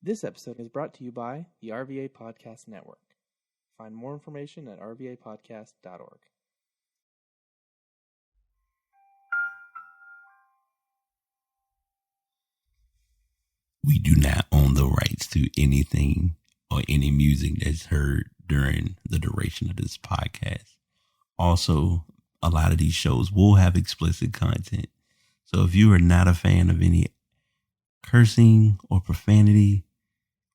This episode is brought to you by the RVA Podcast Network. Find more information at rvapodcast.org. We do not own the rights to anything or any music that's heard during the duration of this podcast. Also, a lot of these shows will have explicit content. So if you are not a fan of any cursing or profanity,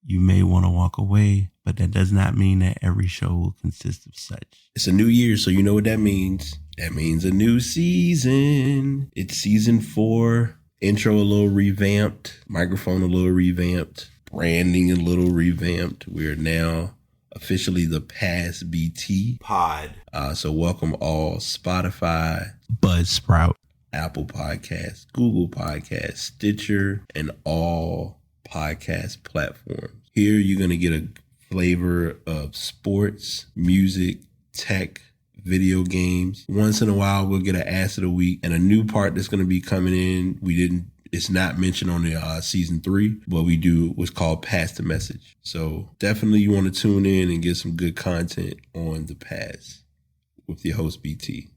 you may want to walk away, but that does not mean that every show will consist of such. It's a new year, so you know what that means. That means a new season. It's season 4. Intro a little revamped. Microphone a little revamped. Branding a little revamped. We're now officially the Pass BT pod. So welcome all Spotify, Buzzsprout, Apple Podcasts, Google Podcasts, Stitcher, and all podcast platforms. Here you're going to get a flavor of sports, music, tech, video games. Once in a while we'll get an Ass of the Week and a new part that's going to be coming in. It's not mentioned on the season 3, but we do what's called Pass the Message. So definitely you want to tune in and get some good content on the Pass with your host BT.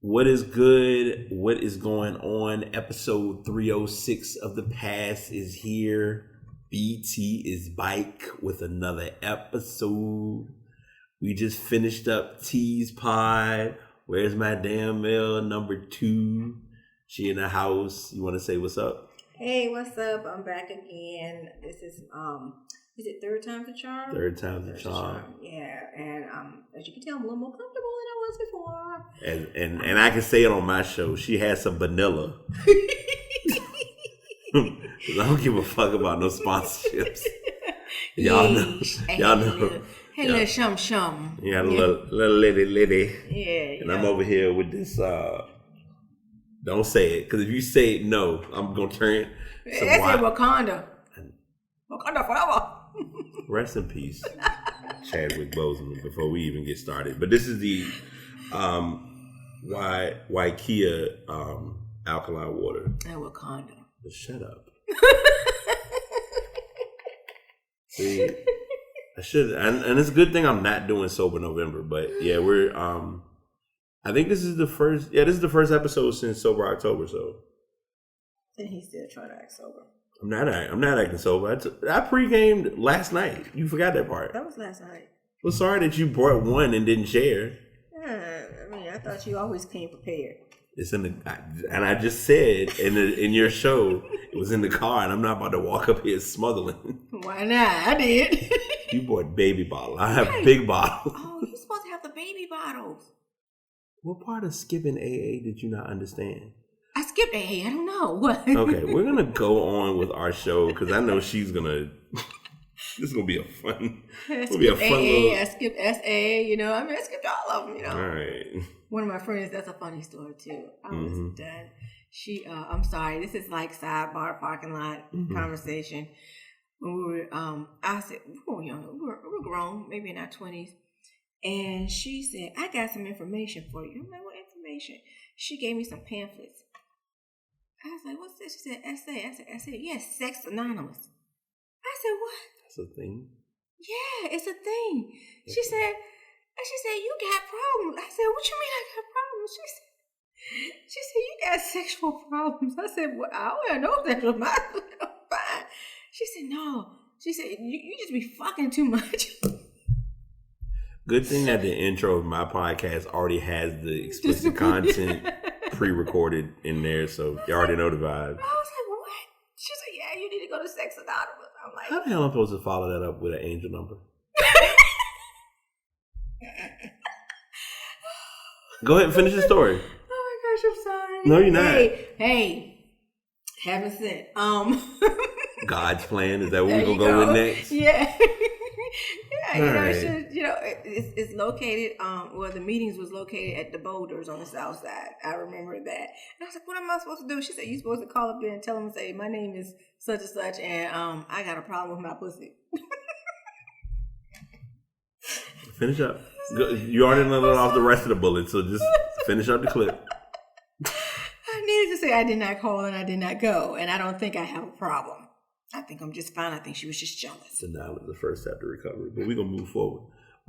What is good? What is going on? Episode 306 of the Pass is here. BT is back with another episode. We just finished up T's pod. Where's my damn mail? Number 2. She in the house. You want to say what's up? Hey, what's up? I'm back again. This is it third time's a charm? Third time's a charm. Yeah, and as you can tell, I'm a little more comfortable than I was before. And I can say it on my show. She has some vanilla. I don't give a fuck about no sponsorships. Y'all know. Hey, little shum. Yeah, little lady. Yeah. And I'm over here with this. Don't say it, because if you say it, no, I'm gonna turn some That's white. it, Wakanda forever. Rest in peace, Chadwick Boseman. Before we even get started, but this is the Waikea alkaline water. And Wakanda. Shut up. See, I should, and it's a good thing I'm not doing Sober November. But yeah, we're I think this is the first. Yeah, this is the first episode since Sober October. So, And he's still trying to act sober. I'm not acting sober. I pre-gamed last night. You forgot that part. That was last night. Well, sorry that you brought one and didn't share. Yeah, I thought you always came prepared. It's in the, and I just said in your show it was in the car, and I'm not about to walk up here smothering. Why not? I did. You bought baby bottle. I have big bottles. Oh, you're supposed to have the baby bottles. What part of skipping AA did you not understand? I skipped AA. I don't know. What? Okay, we're going to go on with our show because I know she's going to... This is going to be a fun... I skipped AA, I skipped SA, I skipped all of them, All right. One of my friends, that's a funny story too. I was done. She, I'm sorry, this is like sidebar parking lot conversation. When we were, I said, we were young, we were grown, maybe in our 20s. And she said, I got some information for you. I'm like, what information? She gave me some pamphlets. I was like, what's this? She said, SA. I said, yes, Sex Anonymous. I said, what? That's a thing? Yeah, it's a thing. She said, you got problems. I said, what you mean I got problems? She said, you got sexual problems. I said, well, I don't know sexual problems. I'm fine. She said, no. She said, you just be fucking too much. Good thing that the intro of my podcast already has the explicit content pre-recorded in there, so you already know the vibe. I was like, what? She said, yeah, you need to go to Sex Anonymous. I'm like, how the hell am I supposed to follow that up with an angel number? Go ahead and finish the story. Oh my gosh, I'm sorry. No, you're not. Hey, heaven sent. God's plan, is that what we're going to go with next? Yeah. Right. You know, it should, you know, it's located, well, the meetings was located at the Boulders on the south side. I remember that. And I was like, what am I supposed to do? She said, you're supposed to call up there and tell them, say, my name is such and such, and I got a problem with my pussy. Finish up. You already let off the rest of the bullet, so just finish up the clip. I needed to say I did not call and I did not go, and I don't think I have a problem. I think I'm just fine. I think she was just jealous. Denial is the first step to recovery, but we're going to move forward.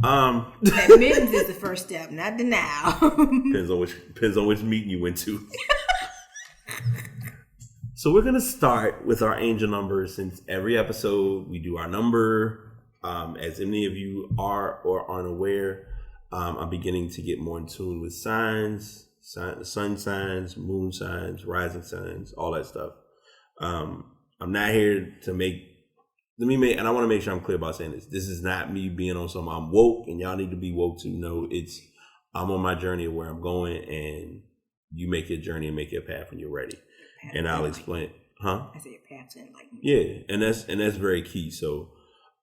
Admittance is the first step, not denial. Depends on which meeting you went to. So we're going to start with our angel number. Since every episode we do our number. As many of you are or aren't aware, I'm beginning to get more in tune with signs, sun signs, moon signs, rising signs, all that stuff. I'm not here to and I want to make sure I'm clear about saying this. This is not me being on something. I'm woke and y'all need to be woke too. No, I'm on my journey of where I'm going, and you make your journey and make your path when you're ready. And I'll explain. Huh? I said your path to enlightenment. Yeah, and that's very key. So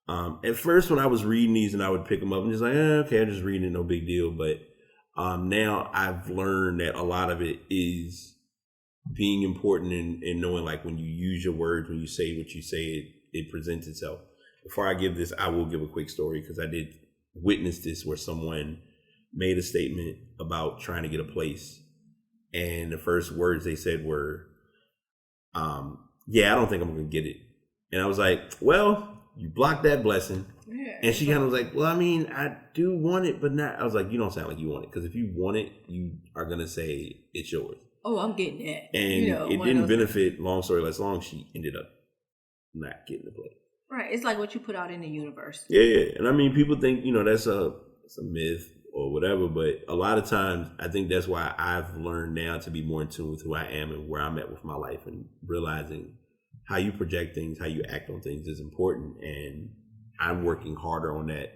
at first when I was reading these and I would pick them up and just like, okay, I'm just reading it, no big deal. But now I've learned that a lot of it is being important in knowing, like, when you use your words, when you say what you say, it presents itself. Before I give this, I will give a quick story, because I did witness this where someone made a statement about trying to get a place. And the first words they said were, yeah, I don't think I'm going to get it. And I was like, well, you blocked that blessing. Yeah, and she kind of was like, well, I mean, I do want it, but not. I was like, you don't sound like you want it. Because if you want it, you are going to say it's yours. Oh, I'm getting that. And it didn't benefit, long story less long, she ended up not getting the play. Right. It's like what you put out in the universe. Yeah. And I mean, people think, that's a myth or whatever. But a lot of times, I think that's why I've learned now to be more in tune with who I am and where I'm at with my life, and realizing how you project things, how you act on things is important. And I'm working harder on that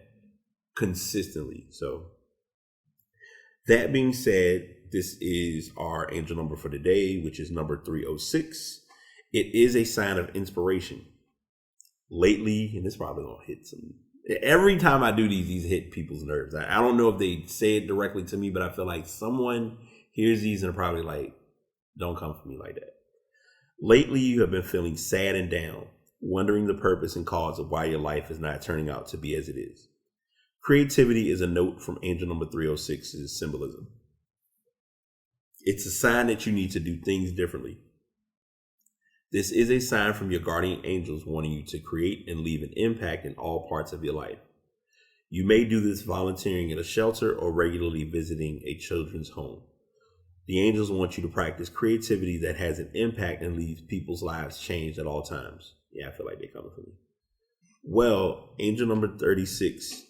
consistently. So that being said, this is our angel number for today, which is number 306. It is a sign of inspiration. Lately, and this probably going to hit some, every time I do these hit people's nerves. I don't know if they say it directly to me, but I feel like someone hears these and are probably like, don't come for me like that. Lately, you have been feeling sad and down, wondering the purpose and cause of why your life is not turning out to be as it is. Creativity is a note from angel number 306's symbolism. It's a sign that you need to do things differently. This is a sign from your guardian angels wanting you to create and leave an impact in all parts of your life. You may do this volunteering at a shelter or regularly visiting a children's home. The angels want you to practice creativity that has an impact and leaves people's lives changed at all times. Yeah, I feel like they're coming for me. Well, angel number 306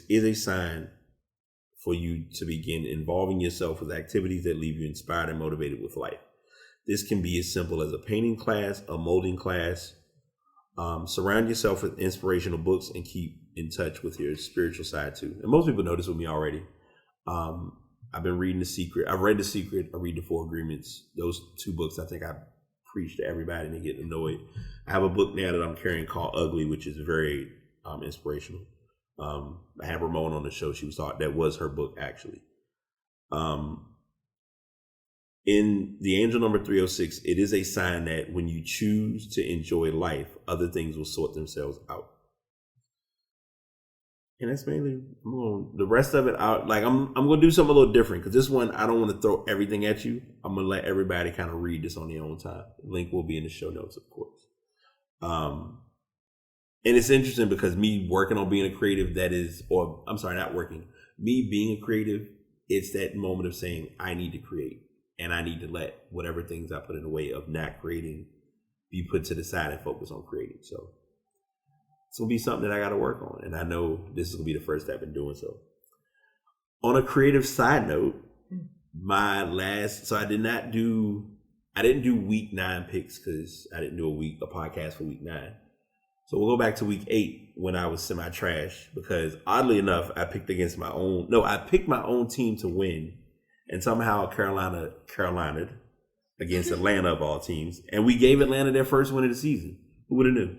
is a sign for you to begin involving yourself with activities that leave you inspired and motivated with life. This can be as simple as a painting class, a molding class. Surround yourself with inspirational books and keep in touch with your spiritual side too. And most people know this with me already. I've been reading The Secret. I've read The Secret. I read The Four Agreements. Those two books, I think I preach to everybody and they get annoyed. I have a book now that I'm carrying called Ugly, which is very inspirational. I had Ramon on the show. She was taught that was her book, actually. In the angel number 306, it is a sign that when you choose to enjoy life, other things will sort themselves out. And that's mainly the rest of it out. Like I'm going to do something a little different, because this one, I don't want to throw everything at you. I'm going to let everybody kind of read this on their own time. The link will be in the show notes, of course. And it's interesting because me working on being a creative, me being a creative, it's that moment of saying, I need to create. And I need to let whatever things I put in the way of not creating be put to the side and focus on creating. So it's going to be something that I got to work on. And I know this is going to be the first step in doing so. On a creative side note, I didn't do week 9 picks because I didn't do a podcast for week 9. So we'll go back to week 8 when I was semi-trash, because oddly enough, I picked my own team to win. And somehow Carolina against Atlanta of all teams. And we gave Atlanta their first win of the season. Who would have knew?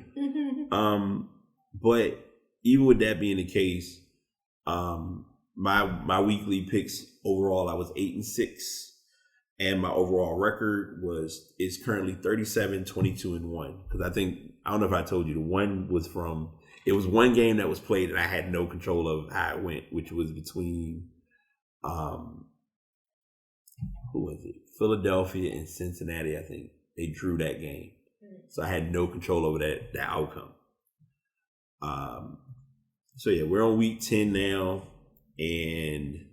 But even with that being the case, my weekly picks overall, I was 8-6, and my overall record is currently 37-22-1. Because I don't know if I told you, the one was it was one game that was played and I had no control of how it went, which was between who was it? Philadelphia and Cincinnati. I think they drew that game, so I had no control over that outcome. So yeah, we're on week 10 now, and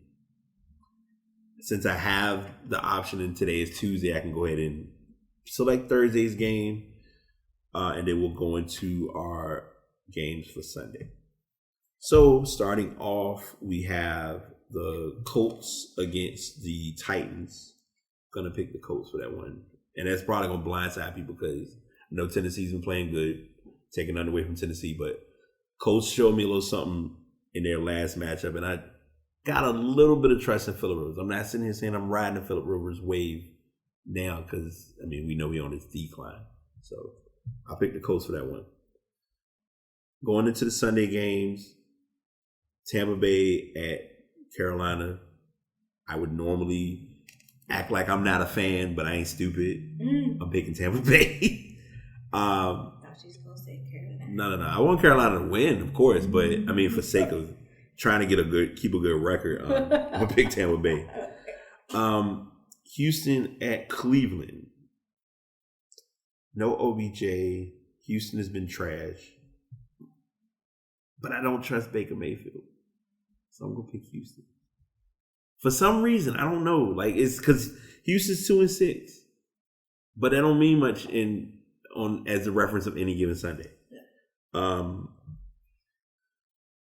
since I have the option, and today is Tuesday, I can go ahead and select Thursday's game, and then we'll go into our games for Sunday. So starting off, we have the Colts against the Titans. Gonna pick the Colts for that one, and that's probably gonna blindside people because I know Tennessee's been playing good, taking nothing away from Tennessee, but Colts showed me a little something in their last matchup, and I got a little bit of trust in Phillip Rivers. I'm not sitting here saying I'm riding the Phillip Rivers wave now because, I mean, we know we're on this decline. So I'll pick the Colts for that one. Going into the Sunday games, Tampa Bay at Carolina. I would normally act like I'm not a fan, but I ain't stupid. I'm picking Tampa Bay. I thought she was going to say Carolina. No. I want Carolina to win, of course, but I mean, for sake of trying to keep a good record, I'm gonna pick Tampa Bay. Houston at Cleveland. No OBJ. Houston has been trash, but I don't trust Baker Mayfield, so I'm gonna pick Houston. For some reason, I don't know. Like, it's because Houston's 2-6, but that don't mean much as a reference of any given Sunday.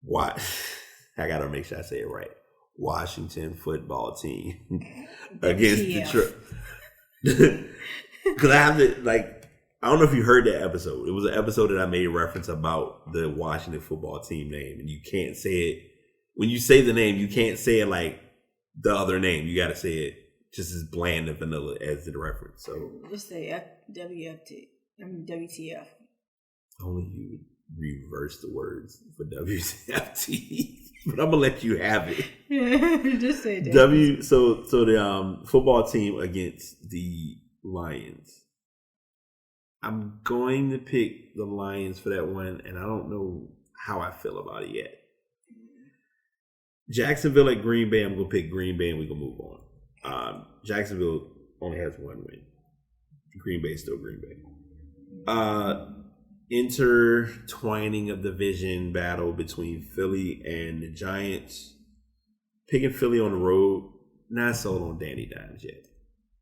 What? I gotta make sure I say it right. Washington football team against Detroit. Because I have to, I don't know if you heard that episode. It was an episode that I made reference about the Washington football team name, and you can't say it. When you say the name, you can't say it like the other name. You got to say it just as bland and vanilla as the reference. So just say WTF. Only you would reverse the words for WTFT, but I'm gonna let you have it. Just say W. So the football team against the Lions. I'm going to pick the Lions for that one, and I don't know how I feel about it yet. Jacksonville at Green Bay. I'm gonna pick Green Bay, and we're gonna move on. Jacksonville only has one win. Green Bay is still Green Bay. Intertwining of division battle between Philly and the Giants. Picking Philly on the road. Not sold on Danny Dimes yet.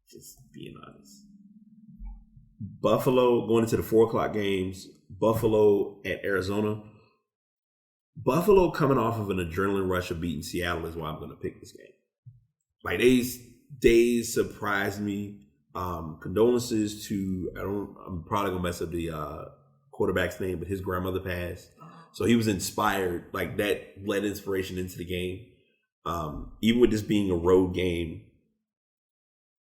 Just being honest. Buffalo going into the 4:00 games. Buffalo at Arizona. Buffalo coming off of an adrenaline rush of beating Seattle is why I'm going to pick this game. Like, they surprised me. Condolences to, I'm probably going to mess up the quarterback's name, but his grandmother passed. So he was inspired. Like, that led inspiration into the game. Even with this being a road game,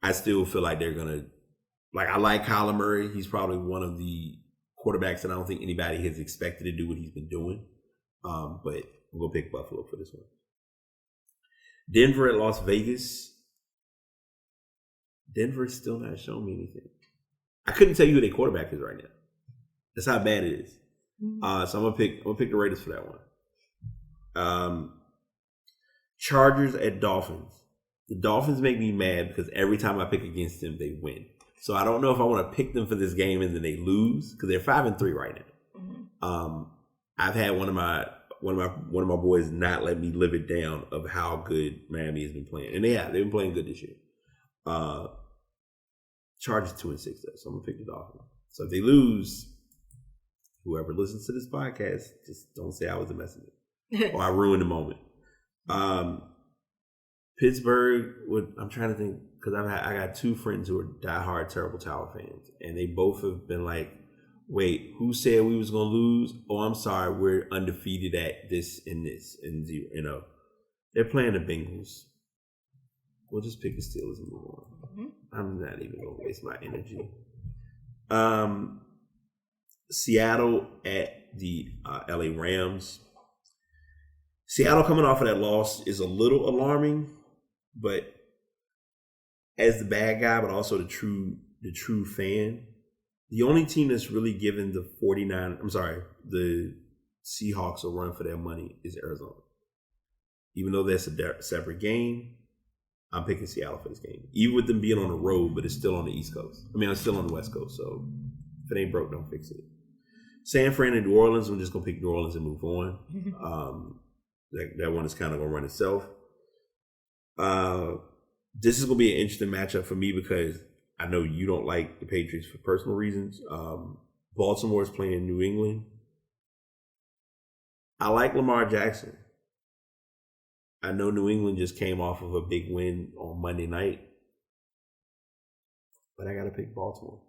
I still feel like they're going to, I like Kyler Murray. He's probably one of the quarterbacks that I don't think anybody has expected to do what he's been doing. But I'm going to pick Buffalo for this one. Denver at Las Vegas. Denver's still not showing me anything. I couldn't tell you who their quarterback is right now. That's how bad it is. So I'm gonna pick the Raiders for that one. Chargers at Dolphins. The Dolphins make me mad because every time I pick against them, they win. So I don't know if I want to pick them for this game and then they lose because they're 5-3 right now. I've had one of my boys not let me live it down of how good Miami has been playing, and they've been playing good this year. Chargers 2-6 though, so I'm gonna pick the Dolphins. So if they lose, whoever listens to this podcast, just don't say I was a messenger or I ruined the moment. Pittsburgh, I'm trying to think because I got two friends who are diehard Terrible Tower fans, and they both have been like, "Wait, who said we was gonna lose? Oh, I'm sorry, we're undefeated at this and this and zero." You know, they're playing the Bengals. We'll just pick the Steelers and move on. I'm not even gonna waste my energy. Seattle at the LA Rams. Seattle coming off of that loss is a little alarming, but as the bad guy, but also the true fan, the only team that's really given the Seahawks a run for their money is Arizona. Even though that's a separate game, I'm picking Seattle for this game. Even with them being on the road, but it's still on the East Coast. I mean, it's still on the West Coast, so if it ain't broke, don't fix it. San Fran and New Orleans, I'm just going to pick New Orleans and move on. That one is kind of going to run itself. This is going to be an interesting matchup for me because I know you don't like the Patriots for personal reasons. Baltimore is playing New England. I like Lamar Jackson. I know New England just came off of a big win on Monday night, but I got to pick Baltimore.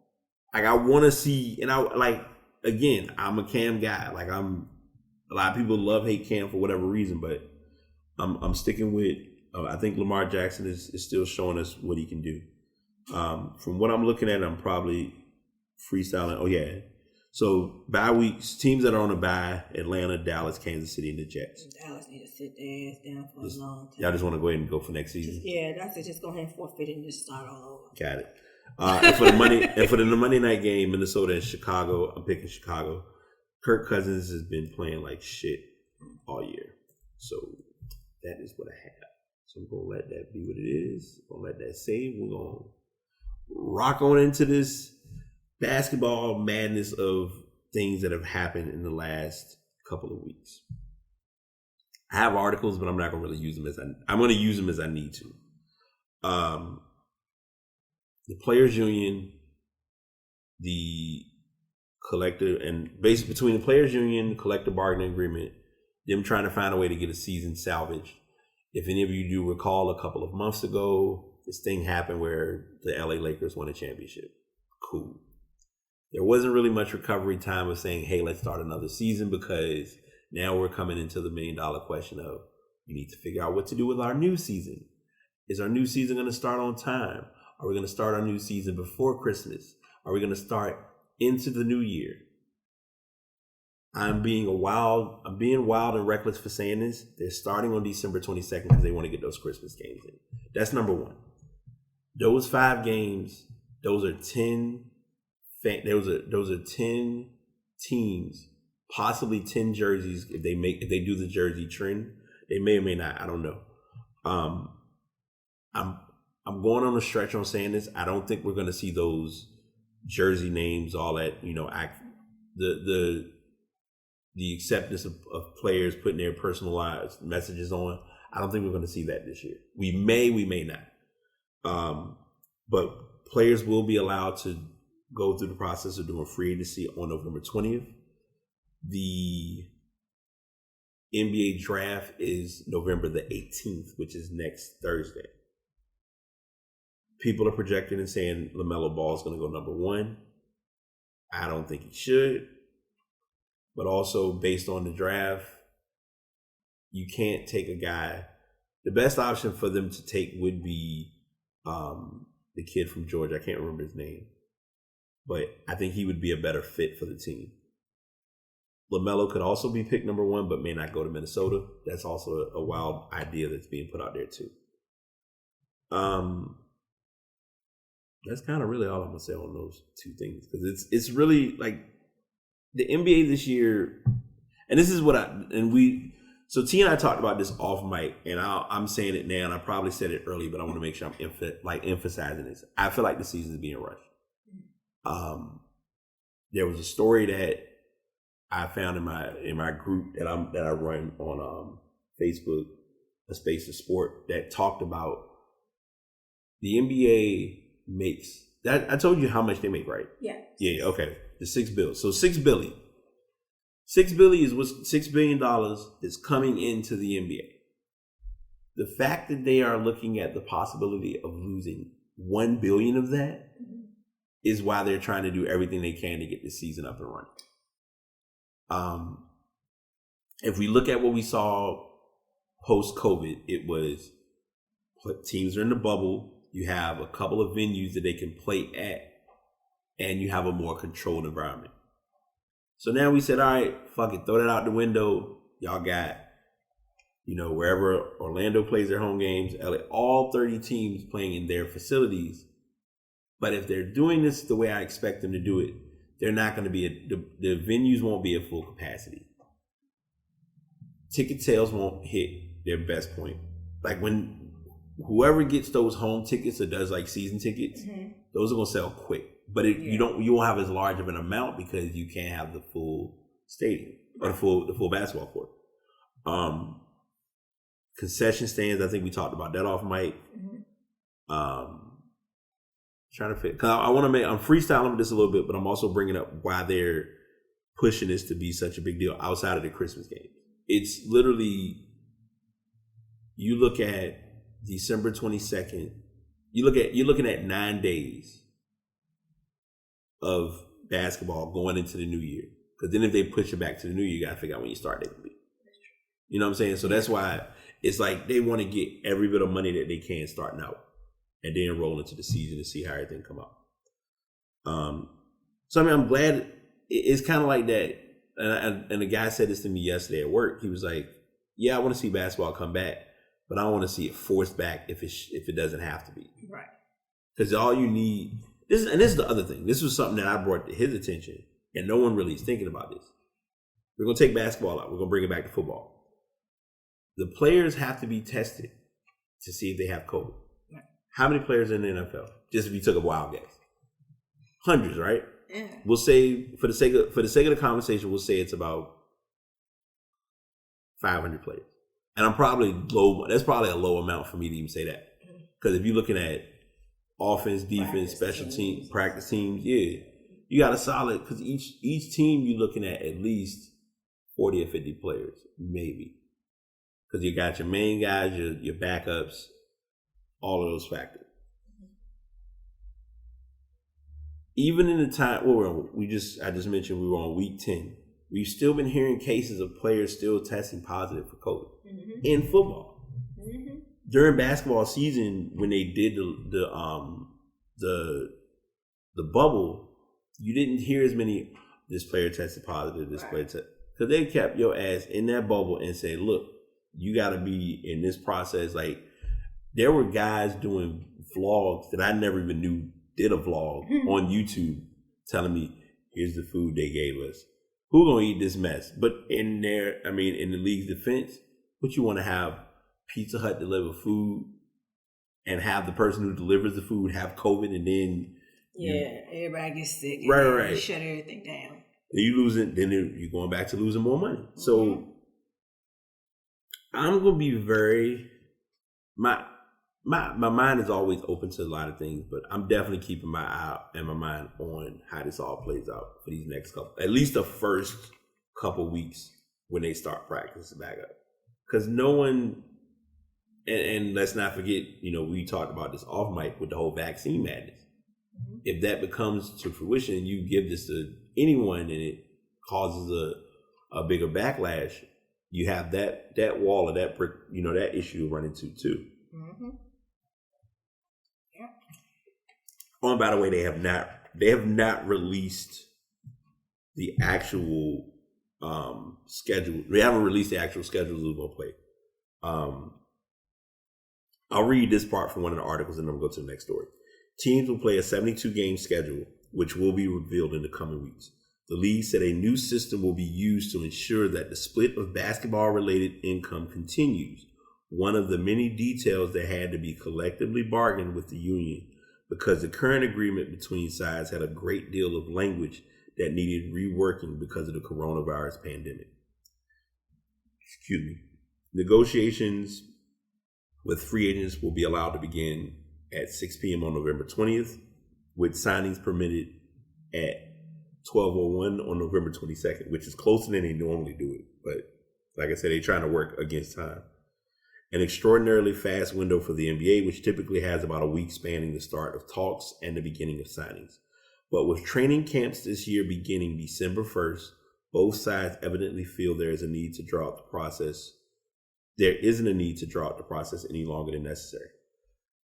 Like, I want to see, and again, I'm a Cam guy. Like, a lot of people hate Cam for whatever reason, but I'm sticking with. I think Lamar Jackson is still showing us what he can do. From what I'm looking at, I'm probably freestyling. Oh yeah. So bye weeks, teams that are on a bye: Atlanta, Dallas, Kansas City, and the Jets. Dallas need to sit their ass down for a long time. Y'all just want to go ahead and go for next season? That's it. Just go ahead and forfeit and just start all over. Got it. And for the Monday night game, Minnesota and Chicago, I'm picking Chicago. Kirk Cousins has been playing like shit all year, so that is what I have. So I'm gonna let that be what it is. I'm gonna let that save. We're gonna rock on into this basketball madness of things that have happened in the last couple of weeks. I have articles, but I'm not gonna really use them I'm gonna use them as I need to. The Players Union, the collective, and basically between the Players Union, collective bargaining agreement, them trying to find a way to get a season salvaged. If any of you do recall, a couple of months ago, this thing happened where the LA Lakers won a championship. Cool. There wasn't really much recovery time of saying, hey, let's start another season, because now we're coming into the $1 million question of we need to figure out what to do with our new season. Is our new season going to start on time? Are we going to start our new season before Christmas? Are we going to start into the new year? I'm being wild and reckless for saying this. They're starting on December 22nd because they want to get those Christmas games in. That's number one. Those 5 games, those are 10 teams, possibly 10 jerseys if they do the jersey trend. They may or may not. I don't know. I'm going on a stretch on saying this. I don't think we're going to see those jersey names, all that, the acceptance of players putting their personalized messages on. I don't think we're going to see that this year. We may not. But players will be allowed to go through the process of doing free agency on November 20th. The NBA draft is November the 18th, which is next Thursday. People are projecting and saying LaMelo Ball is going to go number 1. I don't think he should. But also, based on the draft, you can't take a guy. The best option for them to take would be the kid from Georgia. I can't remember his name. But I think he would be a better fit for the team. LaMelo could also be picked number 1, but may not go to Minnesota. That's also a wild idea that's being put out there too. That's kind of really all I'm going to say on those 2 things. Because it's really like the NBA this year, and this is what so T and I talked about this off mic, and I'm saying it now, and I probably said it early, but I want to make sure I'm emphasizing this. I feel like the season is being rushed. There was a story that I found in my group that I run on Facebook, A Space of Sport, that talked about the NBA makes that. I told you how much they make, right? Yeah. Yeah. Okay. The $6 billion. So $6 billion. $6 billion is what $6 billion is coming into the NBA. The fact that they are looking at the possibility of losing $1 billion of that is why they're trying to do everything they can to get the season up and running. If we look at what we saw post-COVID, it was teams are in the bubble. You have a couple of venues that they can play at, and you have a more controlled environment. So now we said, all right, fuck it, throw that out the window. Y'all got wherever Orlando plays their home games, LA, all 30 teams playing in their facilities. But if they're doing this the way I expect them to do it, they're not going to be the venues won't be at full capacity. Ticket sales won't hit their best point. Like when whoever gets those home tickets or does like season tickets, those are going to sell quick. But you won't have as large of an amount because you can't have the full stadium or the full basketball court. Concession stands, I think we talked about that off mic. Trying to fit, because I'm freestyling with this a little bit, but I'm also bringing up why they're pushing this to be such a big deal outside of the Christmas game. It's literally, you look at December 22nd, you're looking at 9 days of basketball going into the new year. Because then if they push it back to the new year, you got to figure out when you start date will be. You know what I'm saying? So that's why it's like they want to get every bit of money that they can starting out and then roll into the season and see how everything come out. So, I mean, I'm glad it's kind of like that. And the guy said this to me yesterday at work. He was like, yeah, I want to see basketball come back, but I don't want to see it forced back if it doesn't have to be. Right. Because all you need, this is the other thing. This was something that I brought to his attention, and no one really is thinking about this. We're going to take basketball out. We're going to bring it back to football. The players have to be tested to see if they have COVID. Right. How many players in the NFL? Just if you took a wild guess. Hundreds, right? Yeah. We'll say, for the sake of the conversation, we'll say it's about 500 players. And I'm probably low. That's probably a low amount for me to even say that. Because if you're looking at offense, defense, special teams, practice teams, yeah, you got a solid, because each team you're looking at least 40 or 50 players, maybe. Because you got your main guys, your backups, all of those factors. Even in the time, I just mentioned we were on week 10. We've still been hearing cases of players still testing positive for COVID in football. Mm-hmm. During basketball season, when they did the bubble, you didn't hear as many. This player tested positive. This player tested, because they kept your ass in that bubble and said, "Look, you got to be in this process." Like, there were guys doing vlogs that I never even knew did a vlog on YouTube telling me, here's the food they gave us. Who gonna eat this mess? But in the league's defense, what you want to have Pizza Hut deliver food and have the person who delivers the food have COVID, and then everybody gets sick. Right. Shut everything down. And you losing, then you're going back to losing more money. So I'm gonna be very my mind is always open to a lot of things, but I'm definitely keeping my eye and my mind on how this all plays out for these next at least the first couple weeks when they start practicing back up. Because no one, and let's not forget, we talked about this off mic with the whole vaccine madness. Mm-hmm. If that becomes to fruition and you give this to anyone and it causes a bigger backlash, you have that wall or that brick, that issue to run into too. Mm-hmm. Oh, and by the way, they have not released the actual schedule. They haven't released the actual schedule who's going to play. I'll read this part from one of the articles and then we'll go to the next story. Teams will play a 72-game schedule, which will be revealed in the coming weeks. The league said a new system will be used to ensure that the split of basketball-related income continues, one of the many details that had to be collectively bargained with the union, because the current agreement between sides had a great deal of language that needed reworking because of the coronavirus pandemic. Negotiations with free agents will be allowed to begin at 6 p.m. on November 20th, with signings permitted at 12:01 on November 22nd, which is closer than they normally do it. But like I said, they're trying to work against time. An extraordinarily fast window for the NBA, which typically has about a week spanning the start of talks and the beginning of signings. But with training camps this year beginning December 1st, both sides evidently feel there isn't a need to draw out the process. There isn't a need to draw out the process any longer than necessary.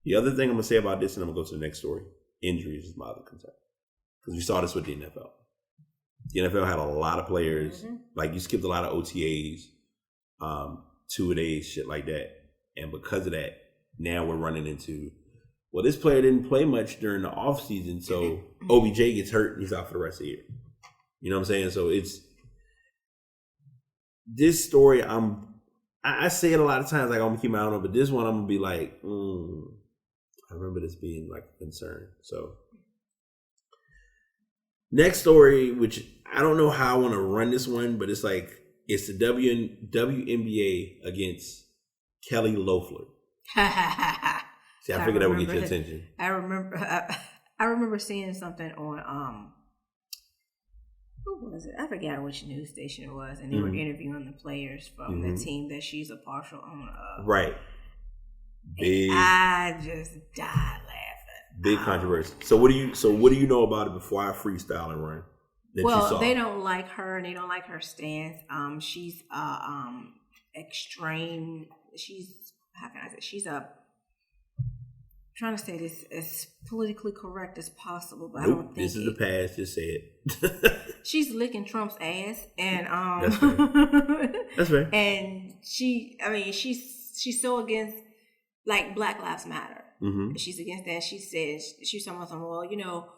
The other thing I'm going to say about this, and I'm going to go to the next story, injuries is my other concern. Because we saw this with the NFL. The NFL had a lot of players, like you skipped a lot of OTAs. two-a-days, shit like that. And because of that, now we're running into, well, this player didn't play much during the offseason, so OBJ gets hurt and he's out for the rest of the year. You know what I'm saying? So it's this story. I say it a lot of times, like I'm gonna keep my eye on it, but this one I'm gonna be like, I remember this being like a concern. So next story, which I don't know how I want to run this one, but it's like it's the WNBA against Kelly Loeffler. See, I figured that would get your attention. I remember seeing something on who was it? I forgot which news station it was, and they were interviewing the players from the team that she's a partial owner of. Right. Big. I just died laughing. Big controversy. So what do you know about it before I freestyle and run? Well, they don't like her, and they don't like her stance. She's extreme. She's, how can I say? She's trying to say this as politically correct as possible, but I don't think this is the past. Just say it. She's licking Trump's ass, and That's fair. That's fair. And she's so against, like, Black Lives Matter. She's against that. She says she's talking about something. Well, you know,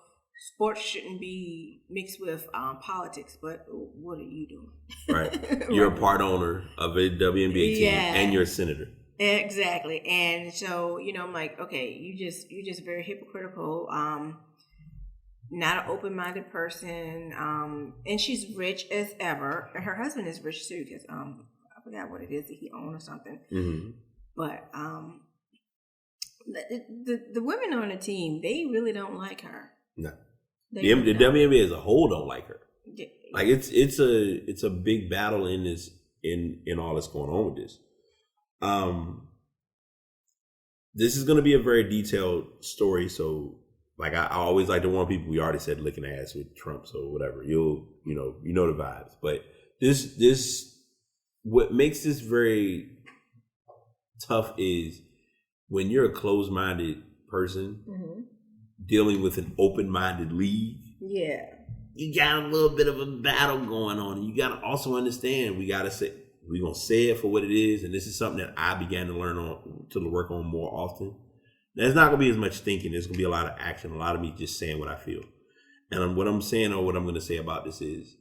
sports shouldn't be mixed with politics, but what are you doing? Right. You're a part owner of a WNBA team, and you're a senator. Exactly. And so, you know, I'm like, okay, you just very hypocritical, not an open-minded person, and she's rich as ever. And her husband is rich too, because I forgot what it is that he owns or something. But the women on the team, they really don't like her. No. The WNBA as a whole don't like her. Like it's a big battle in this in all that's going on with this. This is going to be a very detailed story, so like I always like to warn people. We already said licking ass with Trump, so whatever, you know the vibes. But this what makes this very tough is when you're a closed-minded person dealing with an open-minded league. Yeah, you got a little bit of a battle going on, and you got to also understand we're gonna say it for what it is, and this is something that I began to work on more often. There's not gonna be as much thinking. There's gonna be a lot of action, a lot of me just saying what I feel. And what I'm saying, or what I'm gonna say about this is,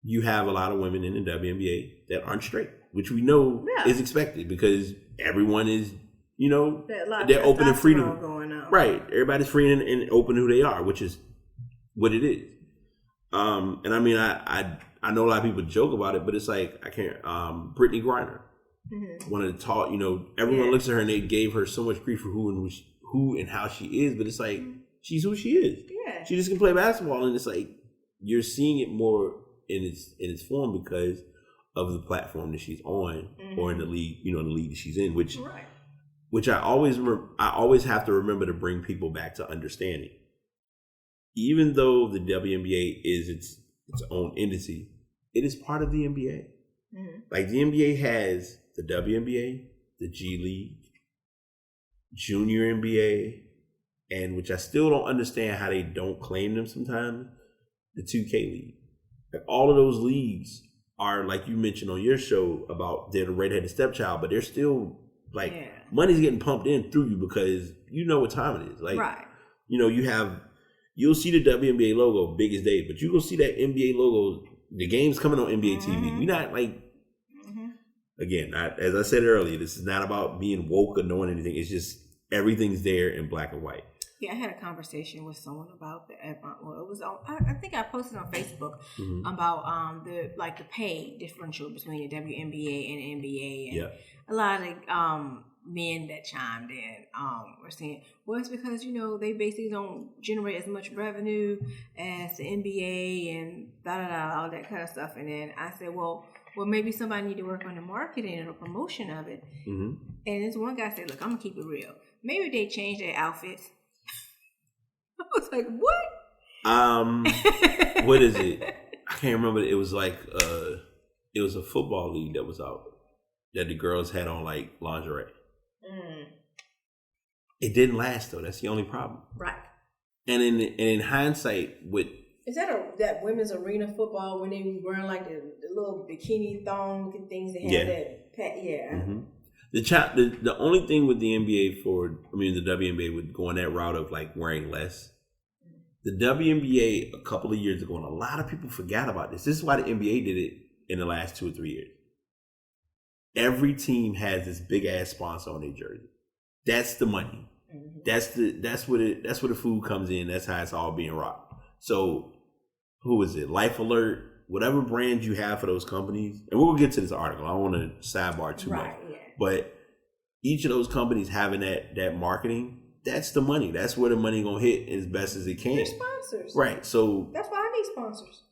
you have a lot of women in the WNBA that aren't straight, which we know is expected because everyone is, they're open and free to going on. Right. Everybody's free and open who they are, which is what it is. And I mean, I know a lot of people joke about it, but it's like, I can't, Brittany Griner, one of the taught, everyone looks at her and they gave her so much grief for who and how she is, but it's like, she's who she is. Yeah. She just can play basketball, and it's like, you're seeing it more in its form because of the platform that she's on, or in the league, the league that she's in, which I always have to remember to bring people back to understanding. Even though the WNBA is its own entity, it is part of the NBA. Like the NBA has the WNBA, the G League, Junior NBA, and which I still don't understand how they don't claim them sometimes, the 2K League. Like all of those leagues are, like you mentioned on your show about they're the redheaded stepchild, but they're still like money's getting pumped in through you because you know what time it is. Like, you'll see the WNBA logo big as day, but you go see that NBA logo. The game's coming on NBA TV. We're not like, again, as I said earlier, this is not about being woke or knowing anything. It's just everything's there in black and white. Yeah, I had a conversation with someone about it was on, I think I posted on Facebook about the pay differential between the WNBA and the NBA, and a lot of men that chimed in were saying, well, it's because they basically don't generate as much revenue as the NBA and all that kind of stuff. And then I said, well, maybe somebody need to work on the marketing or the promotion of it. And this one guy said, look, I'm gonna keep it real. Maybe they change their outfits. I was like, what? What is it? I can't remember. It was like it was a football league that was out that the girls had on like lingerie. It didn't last though. That's the only problem. Right. And in hindsight, is that women's arena football when they were wearing like the little bikini thong things they had that Yeah. Mm-hmm. The only thing with the NBA the WNBA with going that route of like wearing less. The WNBA a couple of years ago, and a lot of people forgot about this. This is why the NBA did it in the last 2 or 3 years. Every team has this big ass sponsor on their jersey. That's the money. Mm-hmm. That's where the food comes in. That's how it's all being rocked. So who is it? Life Alert, whatever brand you have for those companies, and we'll get to this article. I don't want to sidebar too much. Yeah. But each of those companies having that marketing, that's the money. That's where the money gonna hit as best as it can. They're sponsors. Right. So that's why I need sponsors.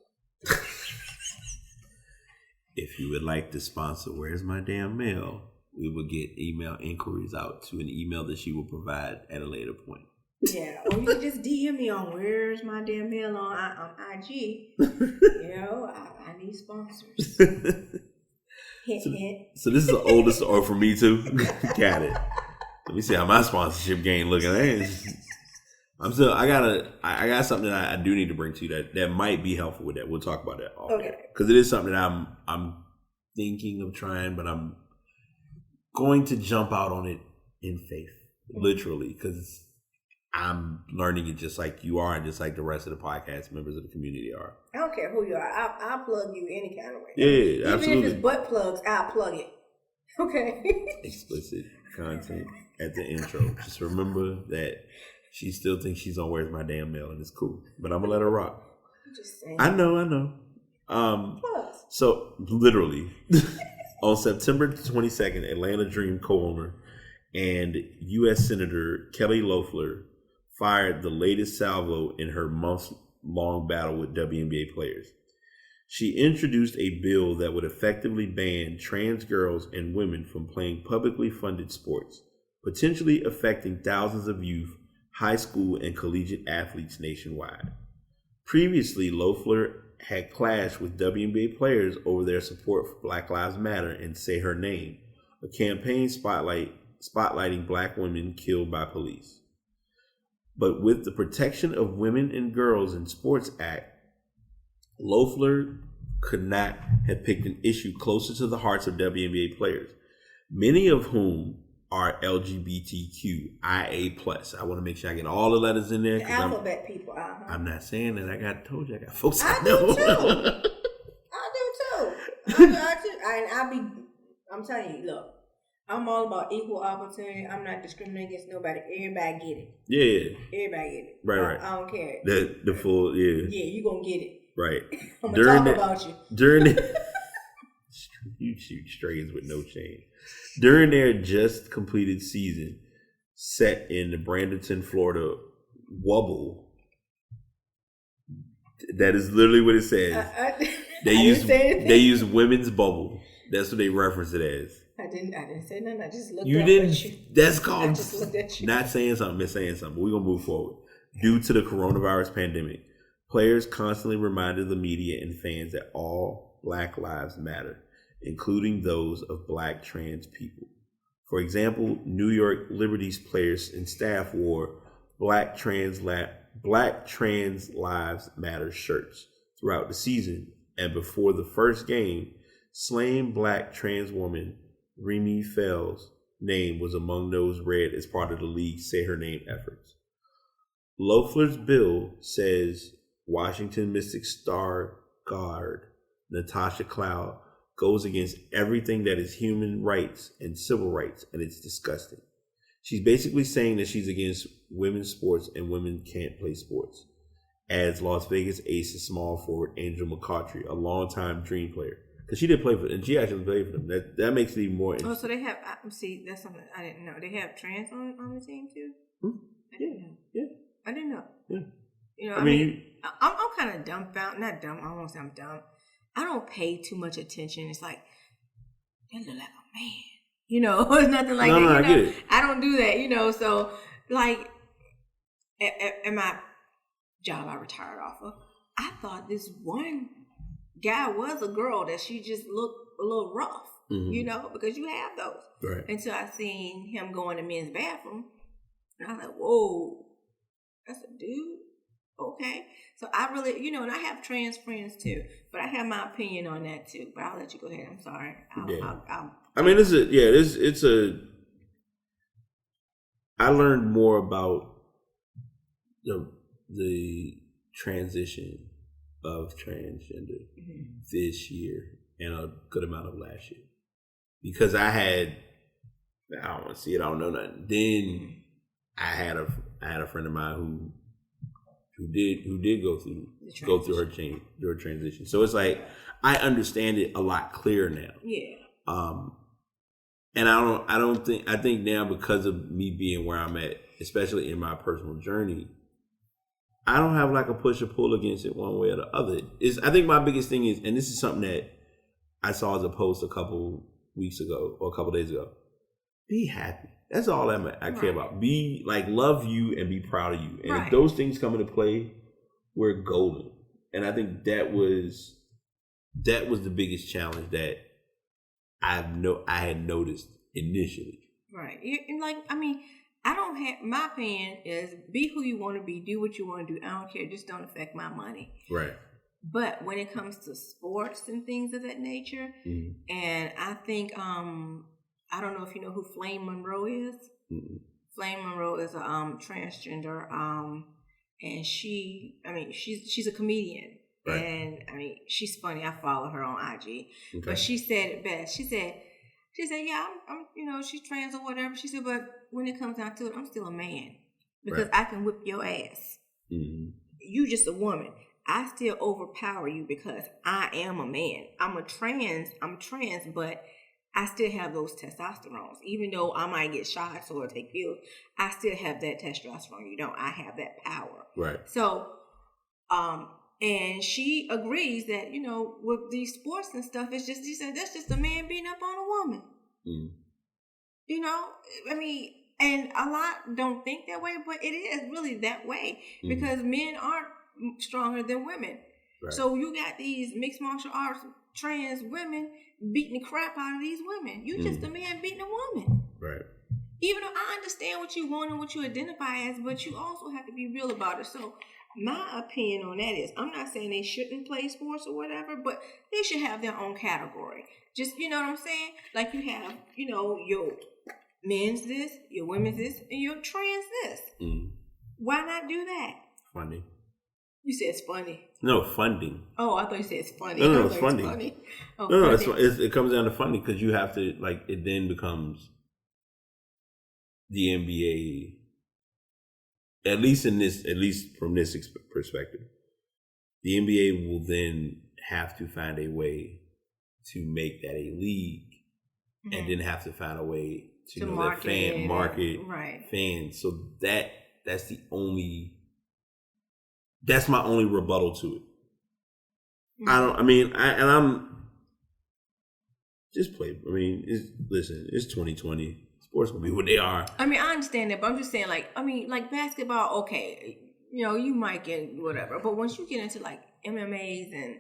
If you would like to sponsor Where's My Damn Mail, we will get email inquiries out to an email that she will provide at a later point. Yeah, or you can just DM me on Where's My Damn Mail on IG. I need sponsors. So this is the oldest or for me too. Got it. Let me see how my sponsorship game looking. I got something that I do need to bring to you that might be helpful with that. We'll talk about that off air. Because it is something that I'm thinking of trying, but I'm going to jump out on it in faith, literally, because I'm learning it just like you are, and just like the rest of the podcast members of the community are. I don't care who you are. I'll plug you any kind of way. Yeah, absolutely. Even if it's butt plugs, I'll plug it. Okay. Explicit content at the intro. Just remember that she still thinks she's on Where's My Damn Mail, and it's cool. But I'm gonna let her rock. I'm just saying. I know. So literally, on September 22nd, Atlanta Dream co-owner and U.S. Senator Kelly Loeffler fired the latest salvo in her months-long battle with WNBA players. She introduced a bill that would effectively ban trans girls and women from playing publicly funded sports, potentially affecting thousands of youth, high school, and collegiate athletes nationwide. Previously, Loeffler had clashed with WNBA players over their support for Black Lives Matter and Say Her Name, a campaign spotlighting Black women killed by police. But with the Protection of Women and Girls in Sports Act, Loeffler could not have picked an issue closer to the hearts of WNBA players, many of whom are LGBTQIA+. I want to make sure I get all the letters in there. The alphabet people. Uh-huh. I'm not saying that. I told you I got folks I know. Do too. I do too. I'm telling you, look, I'm all about equal opportunity. I'm not discriminating against nobody. Everybody get it. Yeah. Everybody get it. Right. I don't care. The full, yeah. Yeah, you gonna get it. Right. I'm gonna talk about you. You shoot strays with no change. During their just completed season, set in the Bradenton, Florida Wubble, that is literally what it says. They use women's bubble. That's what they reference it as. I didn't say nothing. I just looked you up didn't. at you. That's called I just looked at you. Not saying something, but saying something. We're gonna move forward. Due to the coronavirus pandemic, players constantly reminded the media and fans that all Black lives matter, including those of Black trans people. For example, New York Liberty's players and staff wore Black Trans Lives Matter shirts throughout the season, and before the first game, slain Black trans woman Remy Fell's name was among those read as part of the league's Say Her Name efforts. Loeffler's bill says Washington Mystics star guard Natasha Cloud goes against everything that is human rights and civil rights, and it's disgusting. She's basically saying that she's against women's sports and women can't play sports, adds Las Vegas Aces small forward Angel McCoughtry, a longtime Dream player. Because she did play for them, and she actually played for them. That makes it even more interesting. Oh, so they have, see, that's something I didn't know. They have trans on the team too? Yeah. I didn't know. Yeah. You know, I'm kind of dumbfounded. Not dumb. I won't say I'm dumb. I don't pay too much attention. It's like, they look like a man. You know, it's nothing like that. No, I get it. I don't do that, you know. So, like, at my job I retired off of, I thought this one guy was a girl that she just looked a little rough, you know, because you have those. Right. Until I seen him go in the men's bathroom. And I was like, whoa, that's a dude? Okay. So I really, you know, and I have trans friends too, but I have my opinion on that too. But I'll let you go ahead. I'm sorry. I'll I mean, I learned more about the transition of transgender this year and a good amount of last year, because I don't want to see it, I don't know nothing. Then I had a friend of mine who did go through her transition. So it's like I understand it a lot clearer now. Yeah. And I think now, because of me being where I'm at, especially in my personal journey, I don't have like a push or pull against it one way or the other. I think my biggest thing is, and this is something that I saw as a post a couple weeks ago or a couple days ago, be happy. That's all I care about. Be like, love you and be proud of you. And if those things come into play, we're golden. And I think that was the biggest challenge that I had noticed initially. Right. And like, I mean, my opinion is be who you want to be, do what you want to do. I don't care. Just don't affect my money. Right. But when it comes to sports and things of that nature, and I think, I don't know if you know who Flame Monroe is. Mm-hmm. Flame Monroe is a transgender, and she's a comedian. Right. And I mean, she's funny. I follow her on IG. Okay. But she said it best. She said, yeah, I'm she's trans or whatever. She said, but when it comes down to it, I'm still a man because I can whip your ass. Mm-hmm. You just a woman. I still overpower you because I am a man. I'm trans, but I still have those testosterones. Even though I might get shots or take pills, I still have that testosterone. I have that power. Right. So, and she agrees that, with these sports and stuff, she said, that's just a man beating up on a woman. Mm. I mean, and a lot don't think that way, but it is really that way because men aren't stronger than women. Right. So you got these mixed martial arts trans women beating the crap out of these women. You just a man beating a woman. Right. Even though I understand what you want and what you identify as, but you also have to be real about it. So my opinion on that is, I'm not saying they shouldn't play sports or whatever, but they should have their own category. Just, you know what I'm saying? Like you have, your men's this, your women's this, and your trans this. Mm. Why not do that? Funny. You said it's funny. No, funding. Oh, I thought you said it's funny. No, it's funding. Funny. Oh, no, it comes down to funding because you have to, like, it then becomes the NBA, at least from this perspective, the NBA will then have to find a way to make that a league, and then have to find a way to market fans. So that's my only rebuttal to it. I'm just play. I mean, it's 2020. Sports will be what they are. I mean, I understand that, but I'm just saying, like basketball, okay, you might get whatever, but once you get into like MMAs and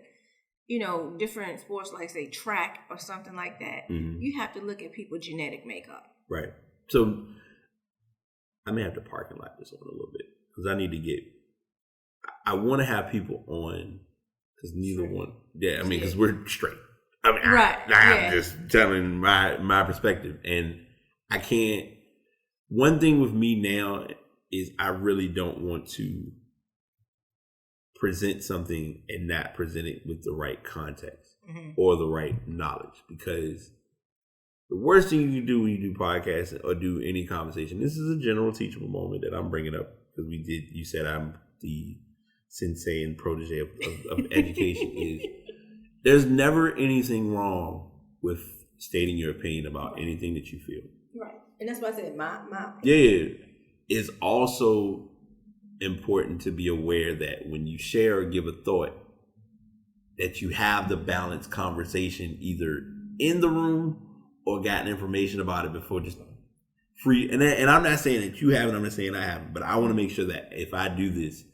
different sports like say track or something like that, you have to look at people's genetic makeup. Right. So I may have to parking lot this one a little bit because I want to have people on because neither one. Yeah, I mean, because we're straight. I mean, right. I'm just telling my perspective, and I can't. One thing with me now is I really don't want to present something and not present it with the right context or the right knowledge, because the worst thing you can do when you do podcasts or do any conversation, this is a general teachable moment that I'm bringing up because you said I'm the sensei and protege of education, is there's never anything wrong with stating your opinion about anything that you feel. Right. And that's why I said my opinion. Yeah. It's also important to be aware that when you share or give a thought, that you have the balanced conversation either in the room or gotten information about it before, just free. And I'm not saying that you haven't, I'm not saying I haven't, but I want to make sure that if I do this,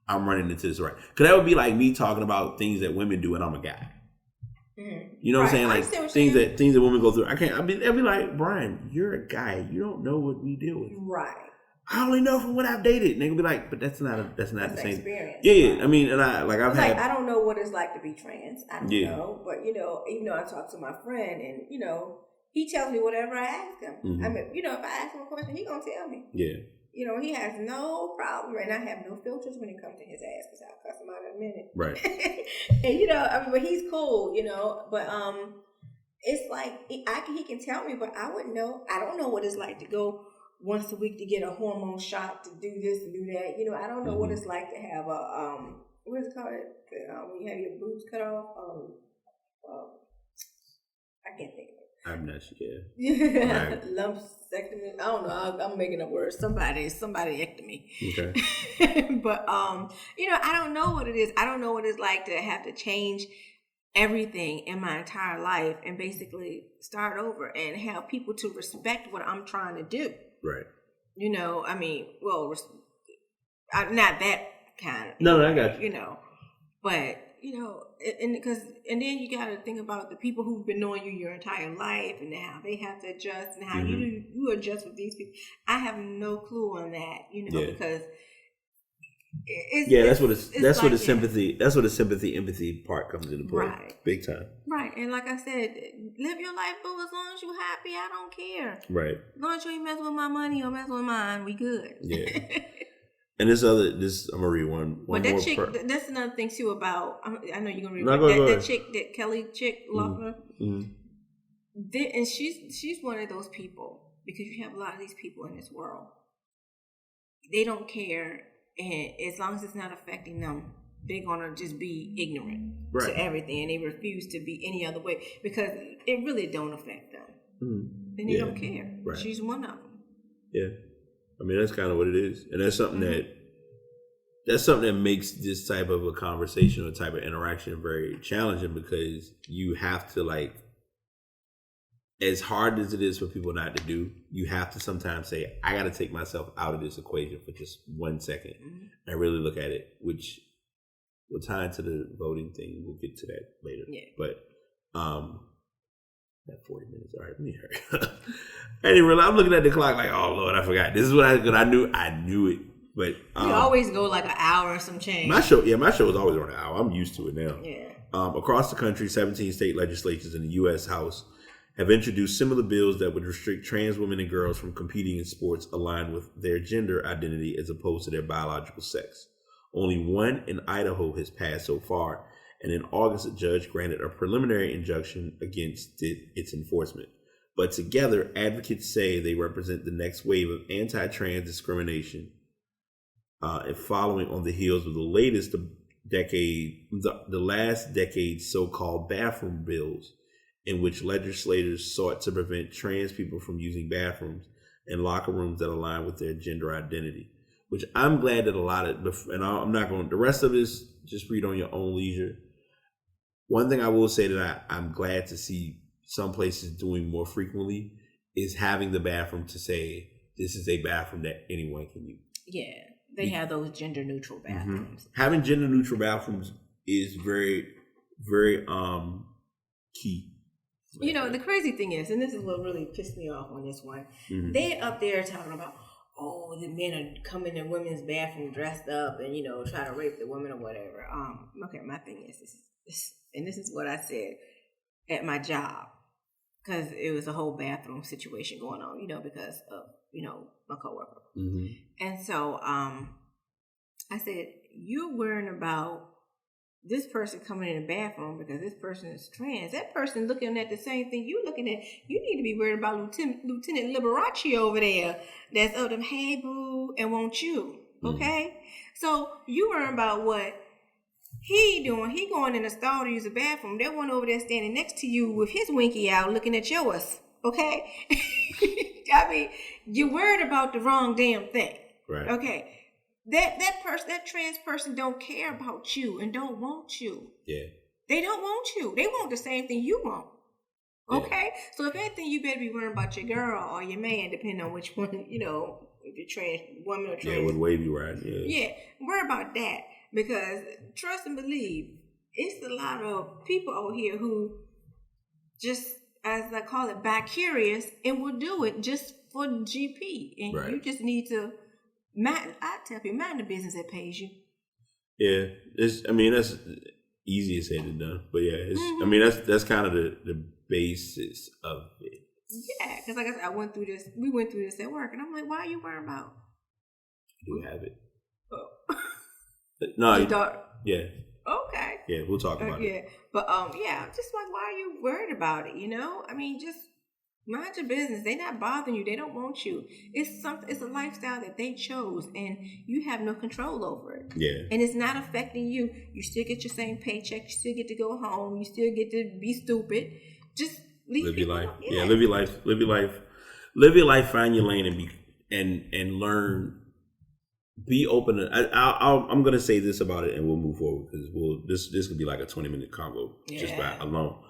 I'm running into this right. Because that would be like me talking about things that women do and I'm a guy. Mm-hmm. You know what I'm saying? Like things that women go through. I'll be like, Brian, you're a guy. You don't know what we deal with. Right. I only know from what I've dated. And they can be like, but that's not the same experience. Yeah. I mean, and I don't know what it's like to be trans. I don't know. But even though I talk to my friend and, he tells me whatever I ask him. Mm-hmm. I mean, if I ask him a question, he gonna tell me. Yeah. He has no problem, and I have no filters when it comes to his ass, because I'll cuss him out in a minute. Right. And but he's cool, But it's like he can tell me, but I wouldn't know. I don't know what it's like to go once a week to get a hormone shot to do this and do that. I don't know what it's like to have a what is it called? When you have your boobs cut off. I can't think of it. I'm not sure. Yeah. Lumpectomy. I don't know. I'm making up words. Somebody ectomy. Okay. But I don't know what it is. I don't know what it's like to have to change everything in my entire life and basically start over and have people to respect what I'm trying to do. Right. I mean, well, not that kind of. No, I got you. But and then you got to think about the people who've been knowing you your entire life and how they have to adjust and how you adjust with these people. I have no clue on that, because that's where the sympathy empathy part comes into play, right? Big time, right? And like I said, live your life, boo. As long as you're happy, I don't care, right? As long as you ain't mess with my money or mess with mine, we good. Yeah. And I'm gonna read one. But that more chick, that's another thing too about. I know you're gonna read that chick, that Kelly chick, Loeffler. Mm-hmm. And she's one of those people, because you have a lot of these people in this world. They don't care, and as long as it's not affecting them, they're gonna just be ignorant to everything, and they refuse to be any other way because it really don't affect them. Mm-hmm. And they don't care. Right. She's one of them. Yeah. I mean, that's kind of what it is. And that's something that makes this type of a conversation or type of interaction very challenging, because you have to, like, as hard as it is for people not to do, you have to sometimes say, I got to take myself out of this equation for just 1 second and really look at it, which will tie into the voting thing. We'll get to that later. Yeah. But, that 40 minutes. All right, let me hurry. Anyway, I'm looking at the clock like, oh Lord, I forgot. This is what I knew it. But you always go like an hour or some change. My show is always around an hour. I'm used to it now. Yeah. Across the country, 17 state legislatures in the U.S. House have introduced similar bills that would restrict trans women and girls from competing in sports aligned with their gender identity as opposed to their biological sex. Only one in Idaho has passed so far, and in August, a judge granted a preliminary injunction against its enforcement. But together, advocates say they represent the next wave of anti-trans discrimination, and following on the heels of the last decade's so-called bathroom bills, in which legislators sought to prevent trans people from using bathrooms and locker rooms that align with their gender identity. Which I'm glad that a lot of, and I'm not going, the rest of this, just read on your own leisure. One thing I will say that I'm glad to see some places doing more frequently is having the bathroom to say, this is a bathroom that anyone can use. Yeah, they have those gender neutral bathrooms. Mm-hmm. Having gender neutral bathrooms is very, very key. The crazy thing is, and this is what really pissed me off on this one, they're up there talking about, the men are coming in women's bathroom dressed up and, try to rape the women or whatever. Okay, my thing is, this is what I said at my job, because it was a whole bathroom situation going on, because of, my coworker. Mm-hmm. And so I said, you're worrying about this person coming in the bathroom because this person is trans. That person looking at the same thing you looking at. You need to be worried about Lieutenant Liberace over there that's of them, hey, boo, and won't you, okay? So you worrying about what he doing. He going in the stall to use the bathroom. That one over there standing next to you with his winky out looking at yours, okay? I mean, you're worried about the wrong damn thing, right? Okay. That person, that trans person don't care about you and don't want you. Yeah. They don't want you. They want the same thing you want. Okay? Yeah. So if anything, you better be worrying about your girl or your man, depending on which one, if you're trans woman or trans. Yeah, what wave you ride. Yeah. Yeah. Worry about that. Because trust and believe, it's a lot of people out here who just, as I call it, bi-curious and will do it just for GP. And you just need to I tell people, mind the business that pays you. Yeah, that's easier said than done. But yeah, that's kind of the basis of it. Yeah, because like I said, we went through this at work, and I'm like, why are you worrying about? You have it. Oh. No, yeah. Okay. Yeah, we'll talk about it. Yeah, but yeah, just like, why are you worried about it? You know, I mean, just mind your business. They're not bothering you. They don't want you. It's a lifestyle that they chose, and you have no control over it. Yeah. And it's not affecting you. You still get your same paycheck. You still get to go home. You still get to be stupid. Just live your life. Yeah, live your life. Live your life. Live your life. Find your lane and learn. Be open. I'm gonna say this about it, and we'll move forward because this could be like a 20-minute convo just by alone.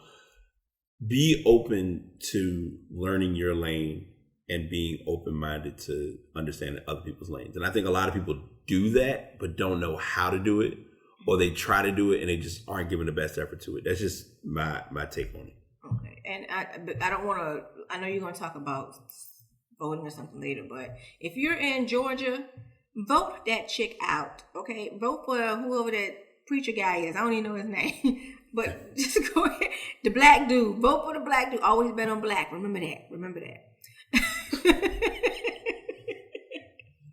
Be open to learning your lane and being open-minded to understanding other people's lanes. And I think a lot of people do that, but don't know how to do it, or they try to do it and they just aren't giving the best effort to it. That's just my take on it. Okay, and I don't want to. I know you're gonna talk about voting or something later, but if you're in Georgia, vote that chick out, okay? Vote for whoever that preacher guy is. I don't even know his name. But just go ahead. The black dude. Vote for the black dude. Always bet on black. Remember that.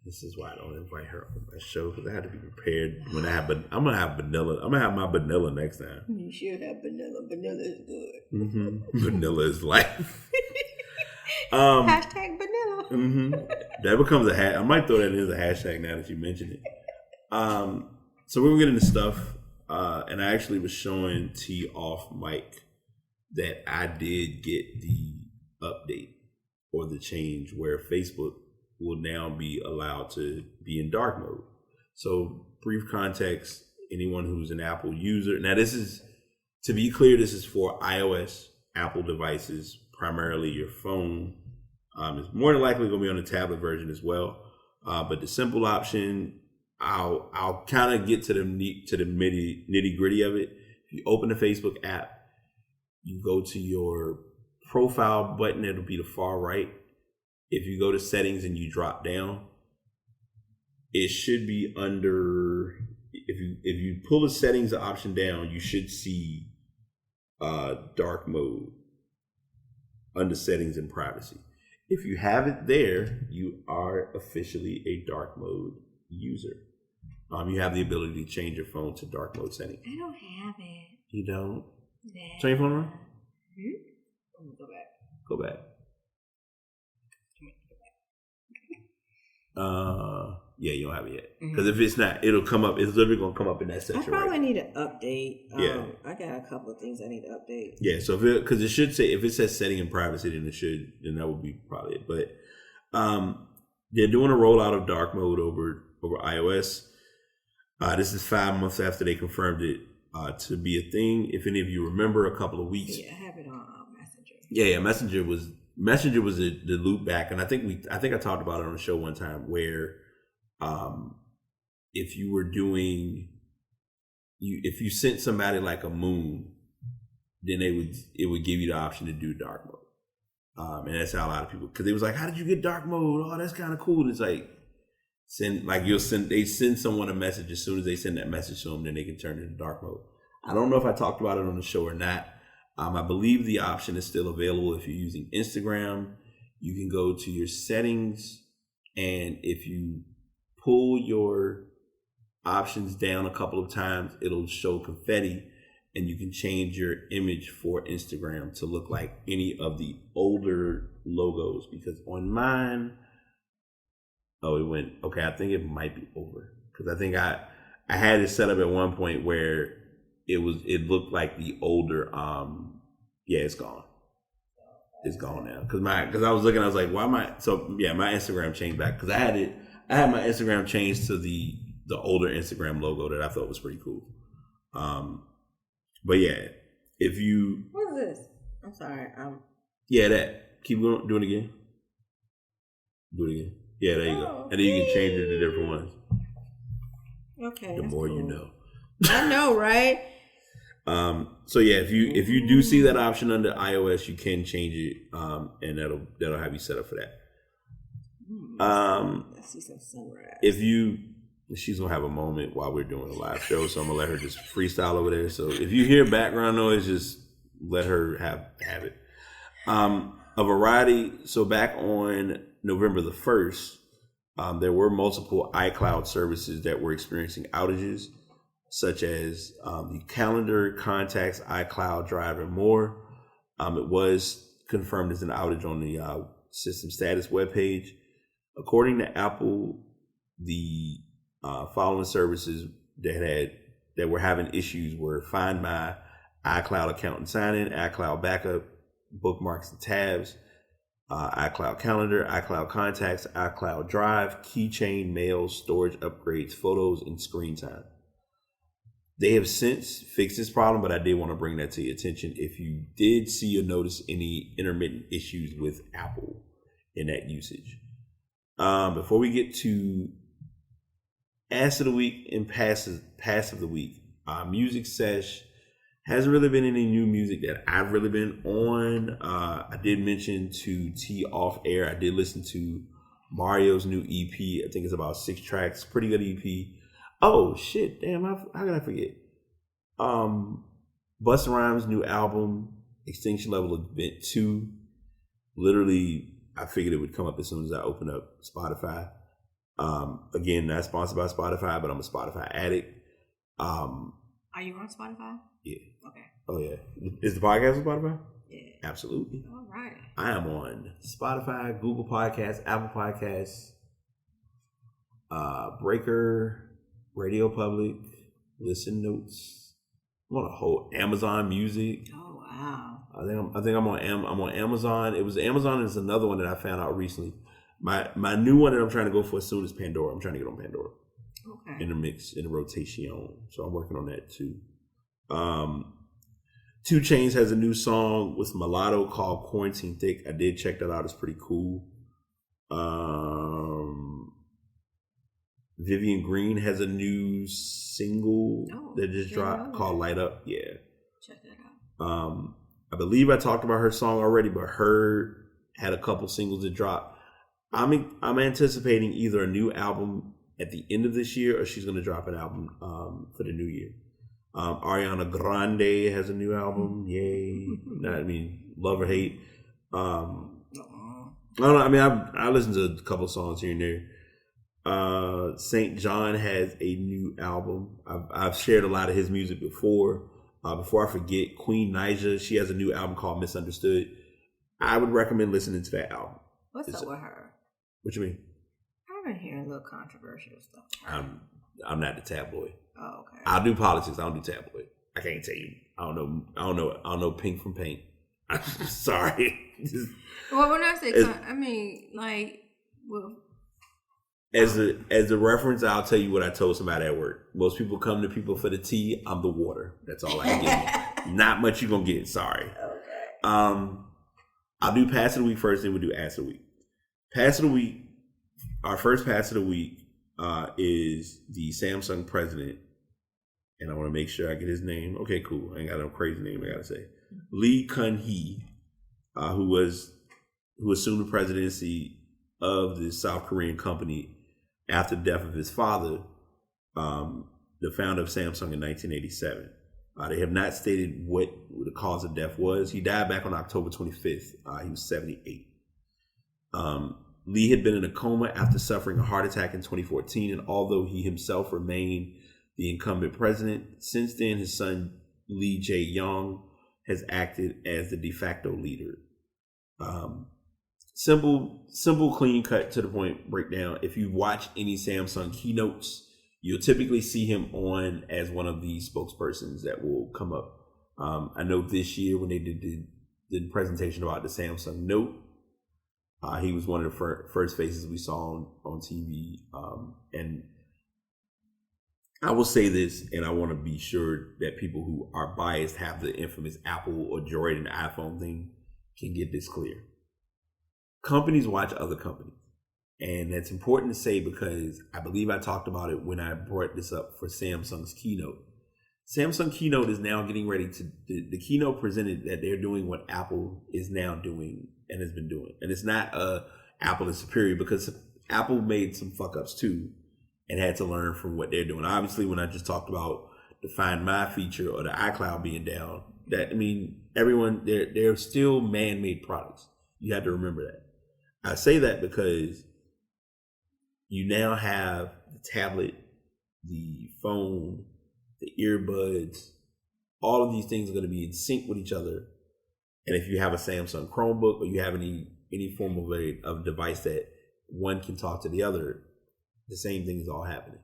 This is why I don't invite her on my show, because I had to be prepared when I'm gonna have vanilla. I'm gonna have my vanilla next time. You should have vanilla. Vanilla is good. Mm-hmm. Vanilla is life. Hashtag vanilla. Mm-hmm. That becomes a hat. I might throw that in as a hashtag now that you mention it. So we're gonna get into stuff, and I actually was showing T off mic that I did get the update or the change where Facebook will now be allowed to be in dark mode. So brief context: anyone who's an Apple user. Now this is, to be clear, this is for iOS, Apple devices, primarily your phone. It's more than likely going to be on the tablet version as well. But the simple option, I'll kind of get to the nitty gritty of it. If you open the Facebook app, you go to your profile button. It'll be the far right. If you go to settings and you drop down, it should be under. If you pull the settings option down, you should see dark mode under settings and privacy. If you have it there, you are officially a dark mode user. You have the ability to change your phone to dark mode settings. I don't have it. You don't? Yeah. Turn your phone on? I'm gonna go back. Go back. Yeah, you don't have it yet. Because if it's not, it'll come up. It's literally going to come up in that section. I probably need an update. Yeah. I got a couple of things I need to update. Yeah, so because it should say, if it says setting and privacy, then that would be probably it. But they're doing a rollout of dark mode over iOS. This is 5 months after they confirmed it to be a thing. If any of you remember, a couple of weeks. Yeah, I have it on Messenger. Yeah, Messenger was the loop back, and I think I talked about it on the show one time where if you were if you sent somebody like a moon, then it would give you the option to do dark mode, and that's how a lot of people, because they was like, how did you get dark mode? Oh, that's kind of cool. And it's like they send someone a message. As soon as they send that message to them, then they can turn it into dark mode. I don't know if I talked about it on the show or not. I believe the option is still available if you're using Instagram. You can go to your settings, and if you pull your options down a couple of times, it'll show confetti, and you can change your image for Instagram to look like any of the older logos. Because on mine, it went, okay, I think it might be over. Because I think I had it set up at one point where it looked like the older, it's gone. It's gone now. Because I was looking, I was like, why am I? So yeah, my Instagram changed back because I had my Instagram changed to the older Instagram logo that I thought was pretty cool. But yeah, if you, what is this? I'm sorry. Yeah, that. Keep going. Do it again. Do it again. Yeah, there you go. And then you can change it to different ones. Okay. The more you know. I know, right? So yeah, if you do see that option under iOS, you can change it, and that'll have you set up for that. Let's see some sunrise. She's gonna have a moment while we're doing a live show, so I'm gonna let her just freestyle over there. So if you hear background noise, just let her have it. A variety. So back on November the 1st, there were multiple iCloud services that were experiencing outages, such as the Calendar, Contacts, iCloud, Drive, and more. It was confirmed as an outage on the system status webpage. According to Apple, the following services that were having issues were Find My, iCloud account and sign in, iCloud backup, bookmarks and tabs, iCloud Calendar, iCloud Contacts, iCloud Drive, Keychain, Mail, storage upgrades, photos, and screen time. They have since fixed this problem, but I did want to bring that to your attention. If you did see or notice any intermittent issues with Apple in that usage. Before we get to Ass of the Week and Pass of the Week, Music Sesh hasn't really been any new music that I've really been on. I did mention to T off air, I did listen to Mario's new EP. I think it's about 6 tracks. Pretty good EP. Oh, shit. Damn, how can I forget? Busta Rhymes' new album, Extinction Level Event 2. Literally, I figured it would come up as soon as I open up Spotify. Again, not sponsored by Spotify, but I'm a Spotify addict. Are you on Spotify? Yeah. Okay. Oh, yeah. Is the podcast on Spotify? Yeah. Absolutely. All right. I am on Spotify, Google Podcasts, Apple Podcasts, Breaker, Radio Public, Listen Notes. I'm on a whole Amazon Music. Oh wow! I think I'm on Amazon. It was Amazon is another one that I found out recently. My new one that I'm trying to go for soon is Pandora. I'm trying to get on Pandora. Okay. In the mix, in the rotation. So I'm working on that too. 2 Chainz has a new song with Mulatto called Quarantine Thick. I did check that out. It's pretty cool. Vivian Green has a new single that just dropped called Light Up. Yeah. Check that out. I believe I talked about her song already, but her had a couple singles that dropped. I'm anticipating either a new album at the end of this year or she's going to drop an album for the new year. Ariana Grande has a new album. Yay. Love or hate. I don't know. I mean, I listened to a couple songs here and there. St. John has a new album. I've shared a lot of his music before. Before I forget, Queen Naija, she has a new album called Misunderstood. I would recommend listening to that album. What's up with her? What you mean? I've been hearing a little controversial stuff. I'm not the tabloid. Oh, okay. I'll do politics. I don't do tabloid. I can't tell you. I don't know Pink from Paint. I'm sorry. Well, when I say, As a reference, I'll tell you what I told somebody at work. Most people come to people for the tea. I'm the water. That's all I can get. Not much you're gonna get. Sorry. Okay. I'll do Pass of the Week first, then we'll do Ass of the Week. Pass of the Week. Our first Pass of the Week is the Samsung president, and I want to make sure I get his name. Okay, cool. I ain't got no crazy name. I gotta say Lee Kun-hee, who assumed the presidency of the South Korean company after the death of his father, the founder of Samsung in 1987. They have not stated what the cause of death was. He died back on October 25th. He was 78. Lee had been in a coma after suffering a heart attack in 2014, and although he himself remained the incumbent president, since then his son Lee Jae-yong has acted as the de facto leader. Simple, clean cut to the point breakdown. If you watch any Samsung keynotes, you'll typically see him on as one of the spokespersons that will come up. I know this year when they did the presentation about the Samsung Note, he was one of the first faces we saw on TV. And I will say this, and I want to be sure that people who are biased have the infamous Apple or Droid and iPhone thing can get this clear. Companies watch other companies. And that's important to say because I believe I talked about it when I brought this up for Samsung's keynote. Samsung keynote is now getting ready to, the keynote presented that they're doing what Apple is now doing and has been doing. And it's not Apple is superior because Apple made some fuck ups too and had to learn from what they're doing. Obviously, when I just talked about the Find My feature or the iCloud being down, everyone, they're still man-made products. You had to remember that. I say that because you now have the tablet, the phone, the earbuds. All of these things are going to be in sync with each other. And if you have a Samsung Chromebook or you have any form of a device that one can talk to the other, the same thing is all happening.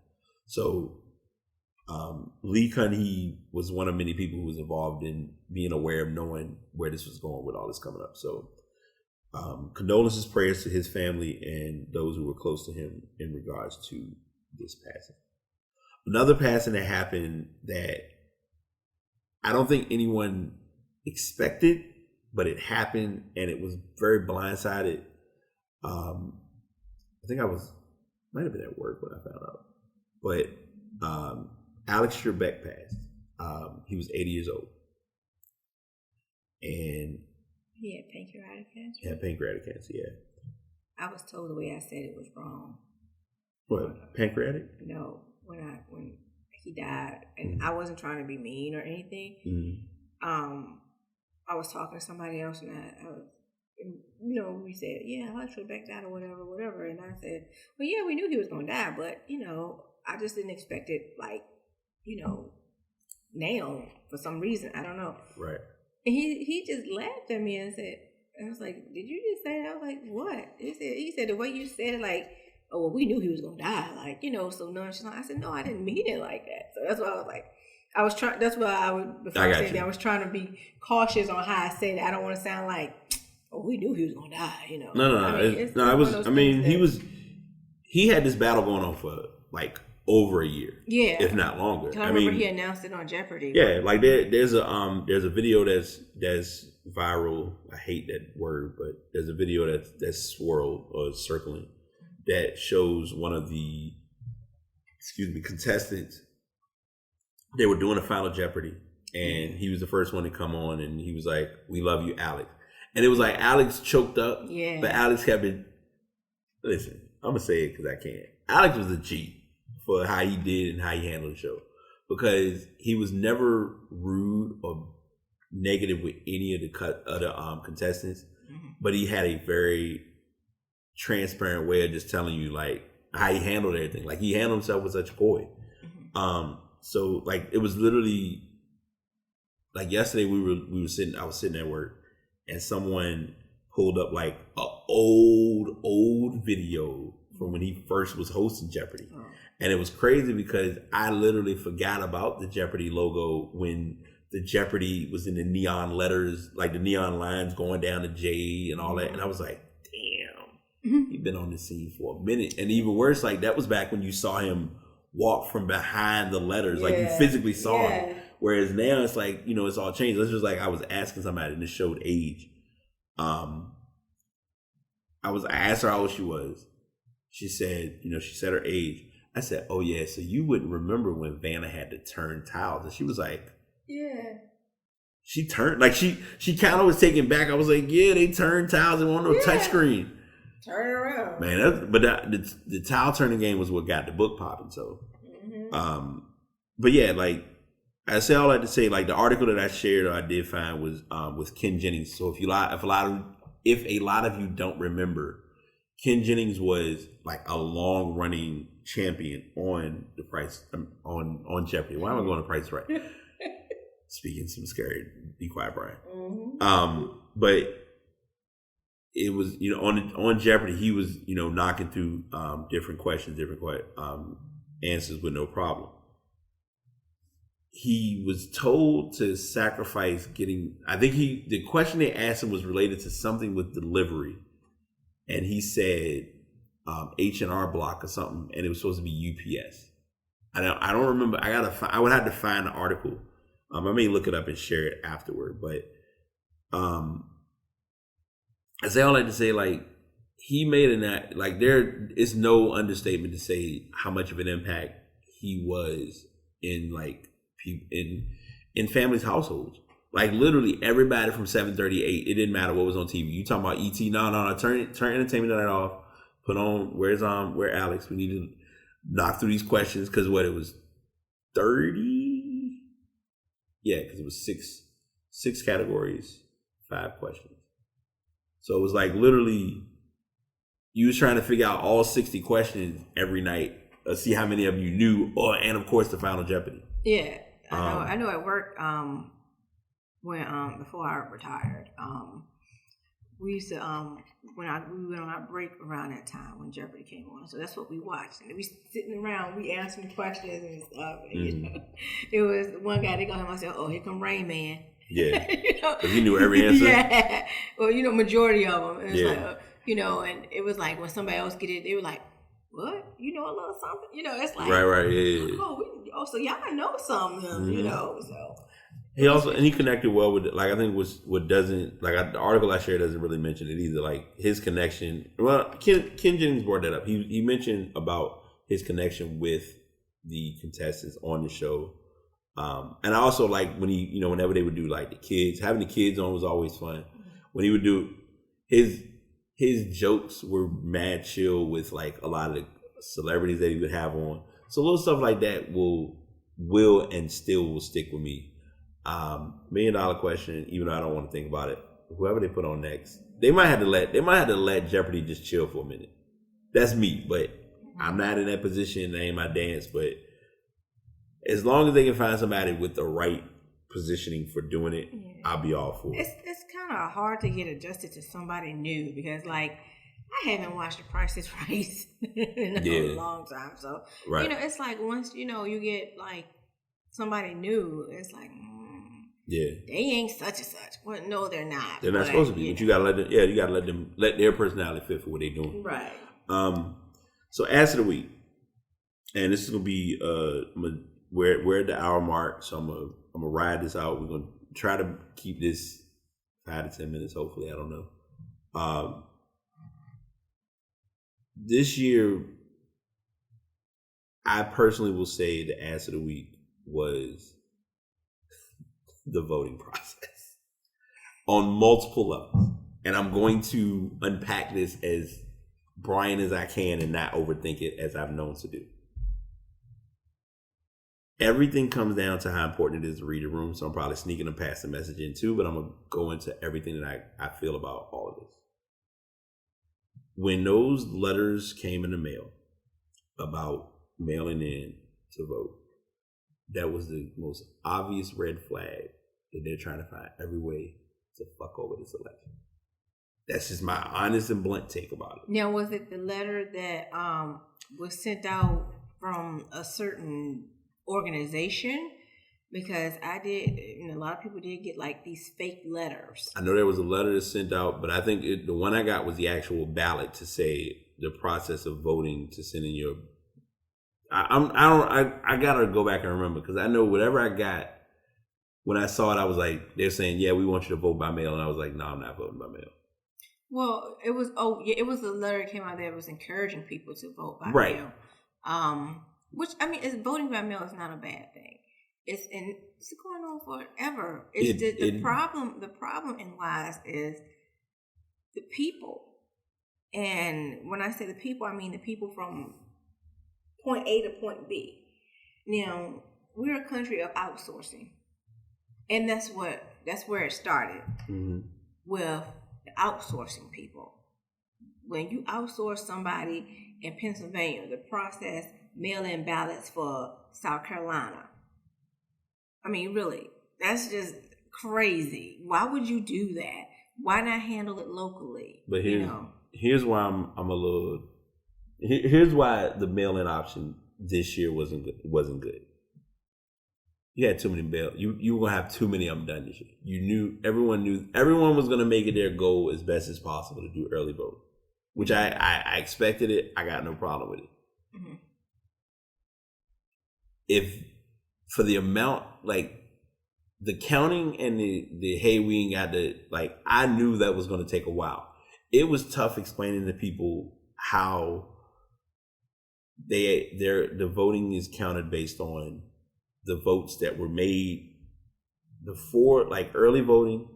So Lee Kun-hee was one of many people who was involved in being aware of knowing where this was going with all this coming up. So condolences, prayers to his family and those who were close to him in regards to this passing. Another passing that happened that I don't think anyone expected, but it happened and it was very blindsided. I think might have been at work when I found out, but Alex Trebek passed. He was 80 years old. And he had pancreatic cancer? He had pancreatic cancer, yeah. I was told the way I said it was wrong. What, pancreatic? No, when he died, and I wasn't trying to be mean or anything. Mm-hmm. I was talking to somebody else, and we said, yeah, Alex Trebek died or whatever. And I said, well, yeah, we knew he was going to die, but, I just didn't expect it, now for some reason. I don't know. Right. And he just laughed at me and said, I was like, did you just say that? I was like, what? He said, the way you said it, like, oh, well, we knew he was going to die, so nonchalant. I said, no, I didn't mean it like that. So that's why I was like, that's why before I said that, I was trying to be cautious on how I say that. I don't want to sound like, oh, we knew he was going to die, No. He had this battle going on for over a year. Yeah. If not longer. I remember he announced it on Jeopardy. Yeah, there's a video that's viral. I hate that word, but there's a video that's swirled or circling that shows one of the contestants. They were doing a Final Jeopardy, and he was the first one to come on, and he was like, "We love you, Alex." And it was like Alex choked up, but Alex kept it. Listen, I'm gonna say it because I can. Alex was a G for how he did and how he handled the show, because he was never rude or negative with any of the contestants, but he had a very transparent way of just telling you how he handled everything. He handled himself with such poise. So it was literally yesterday I was sitting at work and someone pulled up a old video from when he first was hosting Jeopardy. Oh. And it was crazy because I literally forgot about the Jeopardy logo when the Jeopardy was in the neon letters, the neon lines going down to J and all that. And I was like, damn, he'd been on the scene for a minute. And even worse, that was back when you saw him walk from behind the letters, you physically saw it. Whereas now it's it's all changed. It's just I was asking somebody and it showed age. I asked her how old she was. She said, she said her age. I said, oh yeah, so you wouldn't remember when Vanna had to turn tiles. And she was like, yeah. She turned, she kind of was taken back. I was like, yeah, they turned tiles and on no touchscreen. Turn around, man. The tile turning game was what got the book popping. So, but yeah, I say all that to say, the article that I shared or I did find was Ken Jennings. So if a lot of you don't remember, Ken Jennings was a long running champion on the Price on Jeopardy. Why am I going to Price Right? Speaking some scary. Be quiet, Brian. But it was, on Jeopardy, he was, knocking through different questions, different answers with no problem. He was told to sacrifice the question they asked him was related to something with delivery. And he said H&R Block or something, and it was supposed to be UPS. I don't remember. I would have to find the article. I may look it up and share it afterward, but I say all that to say, he made there is no understatement to say how much of an impact he was in in families' households. Literally everybody from 738, it didn't matter what was on TV. You talking about ET? No, turn Entertainment Tonight off. Put on where Alex? We need to knock through these questions because it was 30. Yeah, because it was six categories, 5 questions. So it was like literally, you was trying to figure out all 60 questions every night, see how many of you knew, and of course the Final Jeopardy. Yeah, I know. At work, when before I retired, we used to we went on our break around that time when Jeopardy came on. So that's what we watched, and we sitting around, we answering questions and stuff. And, you know, it was one guy. They called him. I said, "Oh, here come Rain Man." Yeah, you know? He knew every answer. Yeah, well, you know, majority of them. And it's Yeah. like, you know, and it was like when somebody else get it, they were like, "What? You know a little something?" You know, it's like, right, yeah. Oh, so y'all know something, you know. So he also he connected well with, like, I think what doesn't, like, the article I shared doesn't really mention it either. Like his connection. Well, Ken Jennings brought that up. He mentioned about his connection with the contestants on the show. And I also like when he, you know, whenever they would do like the kids, having the kids on was always fun. When he would do his jokes were mad chill with like a lot of the celebrities that he would have on. So little stuff like that will and still will stick with me. $1 million question, even though I don't want to think about it. Whoever they put on next, they might have to let Jeopardy just chill for a minute. That's me, but I'm not in that position. That ain't my dance, but as long as they can find somebody with the right positioning for doing it, I'll be all for it. It's kind of hard to get adjusted to somebody new because, like, I haven't watched The Price is Right in a long time. So, right. You know, it's like once, you know, you get, like, somebody new, it's like, they ain't such and such. Well, no, they're not. They're not supposed to be. But you gotta let them. Yeah, you gotta let their personality fit for what they're doing. Right. So Ass of the Week, and this is gonna be we're at the hour mark. So I'm gonna ride this out. We're gonna try to keep this 5 to 10 minutes. Hopefully, I don't know. This year, I personally will say the Ass of the Week was the voting process on multiple levels. And I'm going to unpack this as Brian as I can and not overthink it as I've known to do. Everything comes down to how important it is to read the room. So I'm probably sneaking and passing the message in too, but I'm going to go into everything that I feel about all of this. When those letters came in the mail about mailing in to vote, that was the most obvious red flag that they're trying to find every way to fuck over this election. That's just my honest and blunt take about it. Now, was it the letter that was sent out from a certain organization? Because I did, you know, a lot of people did get like these fake letters. I know there was a letter that sent out, but I think the one I got was the actual ballot to say the process of voting to send in your. I gotta go back and remember because I know whatever I got when I saw it, I was like, they're saying, yeah, we want you to vote by mail, and I was like, no, I'm not voting by mail. Well, it was it was a letter that came out that was encouraging people to vote by mail. Which I mean, voting by mail is not a bad thing. It's going on forever. The problem. The problem in lies is the people, and when I say the people, I mean the people from point A to point B. Now we're a country of outsourcing, and that's where it started with outsourcing people. When you outsource somebody in Pennsylvania, the process mail-in ballots for South Carolina. I mean, really, that's just crazy. Why would you do that? Why not handle it locally? But here's why I'm a little. Here's why the mail-in option this year wasn't good. You had too many mail. You were gonna have too many of them done this year. Everyone was gonna make it their goal as best as possible to do early vote, which I expected it. I got no problem with it. Mm-hmm. If for the amount, like the counting and the hey, we ain't got the, like, I knew that was going to take a while. It was tough explaining to people how the voting is counted based on the votes that were made before, like early voting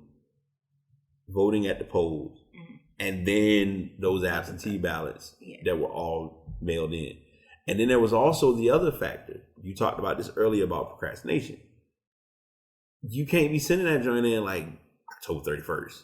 at the polls, and then those absentee ballots that were all mailed in. And then there was also the other factor. You talked about this earlier about procrastination. You can't be sending that joint in like October 31st.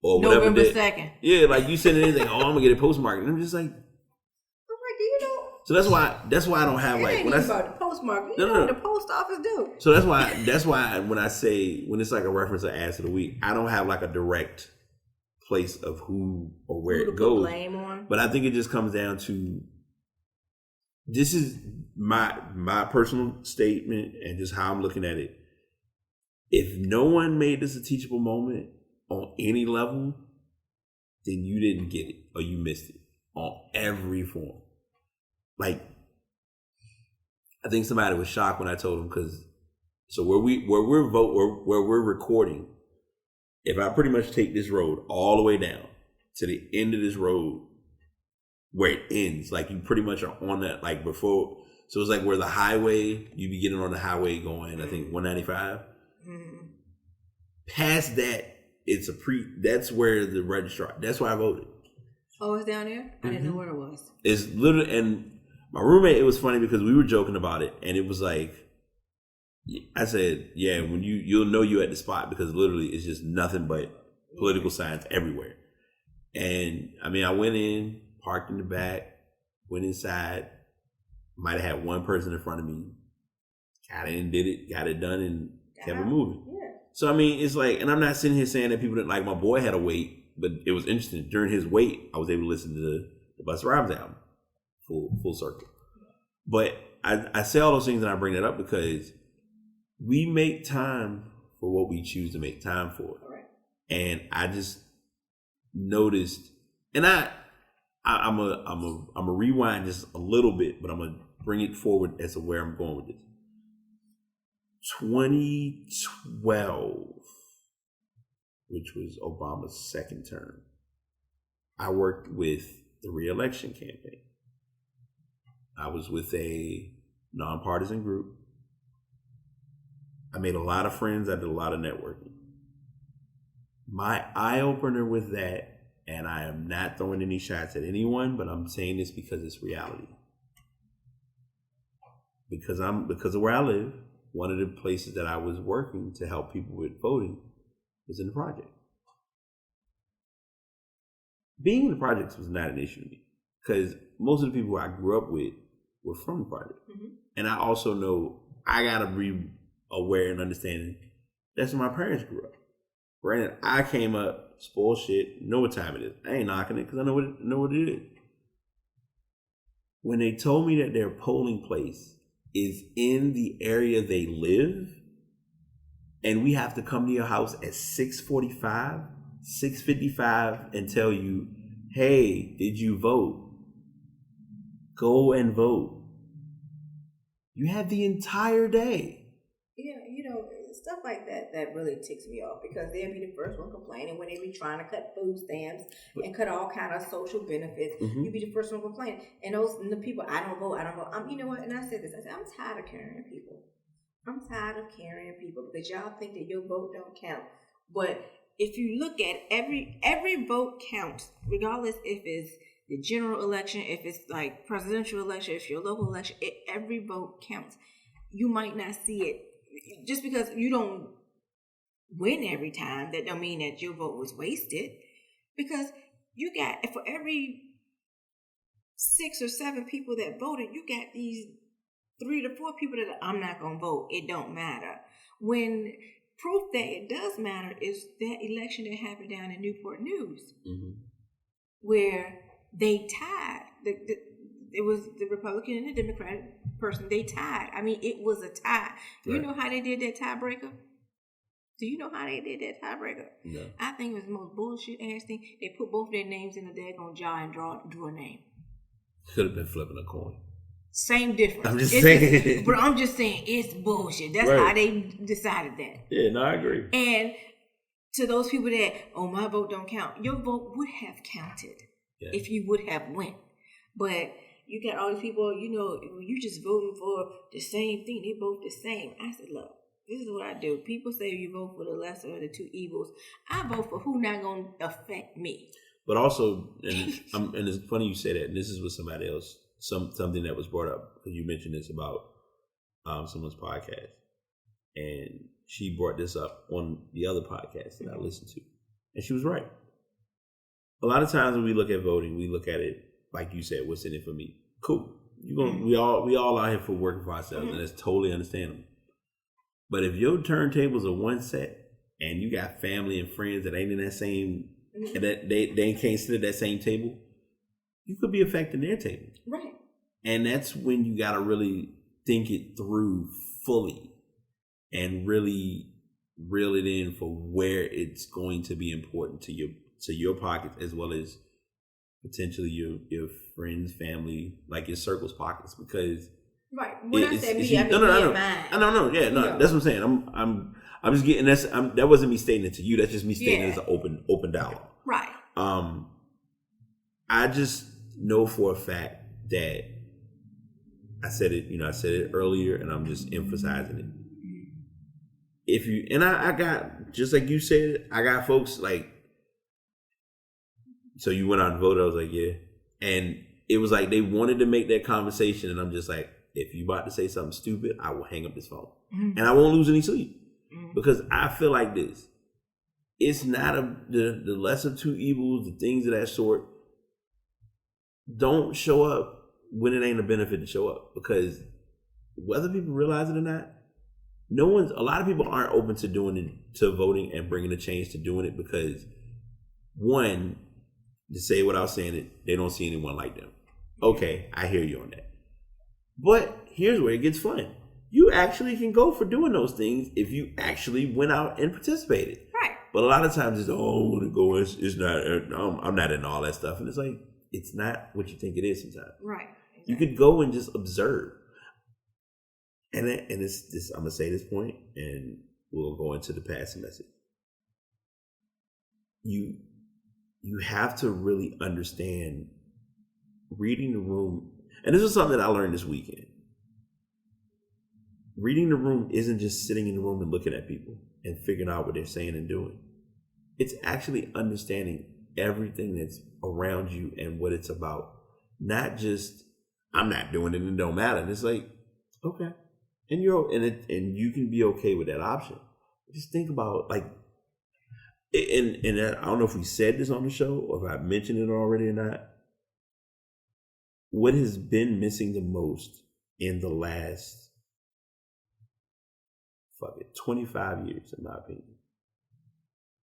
or whatever. November 2nd. Yeah, like you send anything. Oh, I'm gonna get it postmarked. And I'm just like, you know. so that's why I don't have It like ain't when even about the postmark. You know what the post office do. So that's why when I say when it's like a reference to ass of the week, I don't have like a direct place of who or where it goes. Blame on. But I think it just comes down to this is my personal statement and just how I'm looking at it. If no one made this a teachable moment on any level, then you didn't get it or you missed it on every form. Like, I think somebody was shocked when I told them because so where we're recording, if I pretty much take this road all the way down to the end of this road where it ends, like you pretty much are on that like before. So it's like where the highway, you be getting on the highway going, I think 195. Mm-hmm. Past that, that's where the registrar. That's why I voted. Oh, it's down there? I didn't know where it was. It's literally, and my roommate, it was funny because we were joking about it, and it was like, I said, yeah, when you'll know you at the spot because literally it's just nothing but political signs everywhere. And I mean, I went in, parked in the back, went inside, might have had one person in front of me, got in, did it, got it done, and kept it moving. Yeah. So I mean, it's like, and I'm not sitting here saying that people didn't like. My boy had to wait, but it was interesting. During his wait, I was able to listen to the Busta Rhymes album, full circle. But I say all those things and I bring that up because we make time for what we choose to make time for. Right. And I just noticed, and I'm a rewind just a little bit, but I'm gonna bring it forward as to where I'm going with this. 2012, which was Obama's second term, I worked with the re-election campaign. I was with a nonpartisan group. I made a lot of friends. I did a lot of networking. My eye-opener with that, and I am not throwing any shots at anyone, but I'm saying this because it's reality. Because of where I live, one of the places that I was working to help people with voting was in the project. Being in the projects was not an issue to me because most of the people I grew up with were from the project. Mm-hmm. And I also know I got to be aware and understanding that's where my parents grew up. Granted, I came up, spoiled shit, know what time it is. I ain't knocking it because I know what it is. When they told me that their polling place is in the area they live, and we have to come to your house at 6:45, 6:55 and tell you, hey, did you vote? Go and vote. You had the entire day. Yeah, stuff like that really ticks me off because they'll be the first one complaining when they be trying to cut food stamps and cut all kind of social benefits. Mm-hmm. You be the first one complaining. And the people, I don't vote. You know what? And I said this. I said, I'm tired of carrying people. Because y'all think that your vote don't count. But if you look at every vote counts, regardless if it's the general election, if it's like presidential election, if your local election, every vote counts. You might not see it. Just because you don't win every time, that don't mean that your vote was wasted. Because you got, for every 6 or 7 people that voted, you got these 3 to 4 people that I'm not going to vote. It don't matter. When proof that it does matter is that election that happened down in Newport News, mm-hmm. where they tied. It was the Republican and the Democratic person. They tied. I mean, it was a tie. Right. You know how they did that tiebreaker? Do you know how they did that tiebreaker? No. I think it was the most bullshit ass thing. They put both their names in a daggone jar and drew a name. Could have been flipping a coin. Same difference. I'm just saying. But I'm just saying it's bullshit. That's right. How they decided that. Yeah, no, I agree. And to those people that, my vote don't count, your vote would have counted if you would have went. But you got all these people, you just voting for the same thing. They vote the same. I said, look, this is what I do. People say you vote for the lesser of the two evils. I vote for who not going to affect me. But also, and it's funny you say that, and this is with somebody else, something that was brought up, because you mentioned this about someone's podcast. And she brought this up on the other podcast that I listened to. And she was right. a lot of times when we look at voting, we look at it like you said, what's in it for me? Cool. We all out here for working for ourselves, and that's totally understandable. But if your turntables are one set and you got family and friends that ain't in that same, and that they can't sit at that same table, you could be affecting their table. Right. And that's when you got to really think it through fully and really reel it in for where it's going to be important to your pockets, as well as potentially your friends, family, like your circle's pockets. Because right, when I say me, I mean mine. That's what I'm saying. I'm just getting that wasn't me stating it to you. That's just me stating it as an open dialogue. Right. I just know for a fact that I said it earlier, and I'm just emphasizing it. If you, and I got, just like you said, I got folks like, so you went out and voted, I was like, yeah. And it was like they wanted to make that conversation, and I'm just like, if you about to say something stupid, I will hang up this phone. And I won't lose any sleep. Because I feel like this. It's not the lesser of two evils, the things of that sort. Don't show up when it ain't a benefit to show up. Because whether people realize it or not, a lot of people aren't open to doing it, to voting and bringing a change to doing it, because one, to say without saying it, they don't see anyone like them. Okay, I hear you on that. But here's where it gets fun. You actually can go for doing those things if you actually went out and participated. Right. But a lot of times it's, I want to go, it's not, I'm not in all that stuff. And it's like, it's not what you think it is sometimes. Right. Exactly. You could go and just observe. And it's this, I'm going to say this point, and we'll go into the passing message. You have to really understand reading the room. And this is something that I learned this weekend. Reading the room isn't just sitting in the room and looking at people and figuring out what they're saying and doing. It's actually understanding everything that's around you and what it's about. Not just, I'm not doing it and it don't matter. And it's like, okay. And you can be okay with that option. Just think about, like, and I don't know if we said this on the show or if I mentioned it already or not. What has been missing the most in the last 25 years, in my opinion,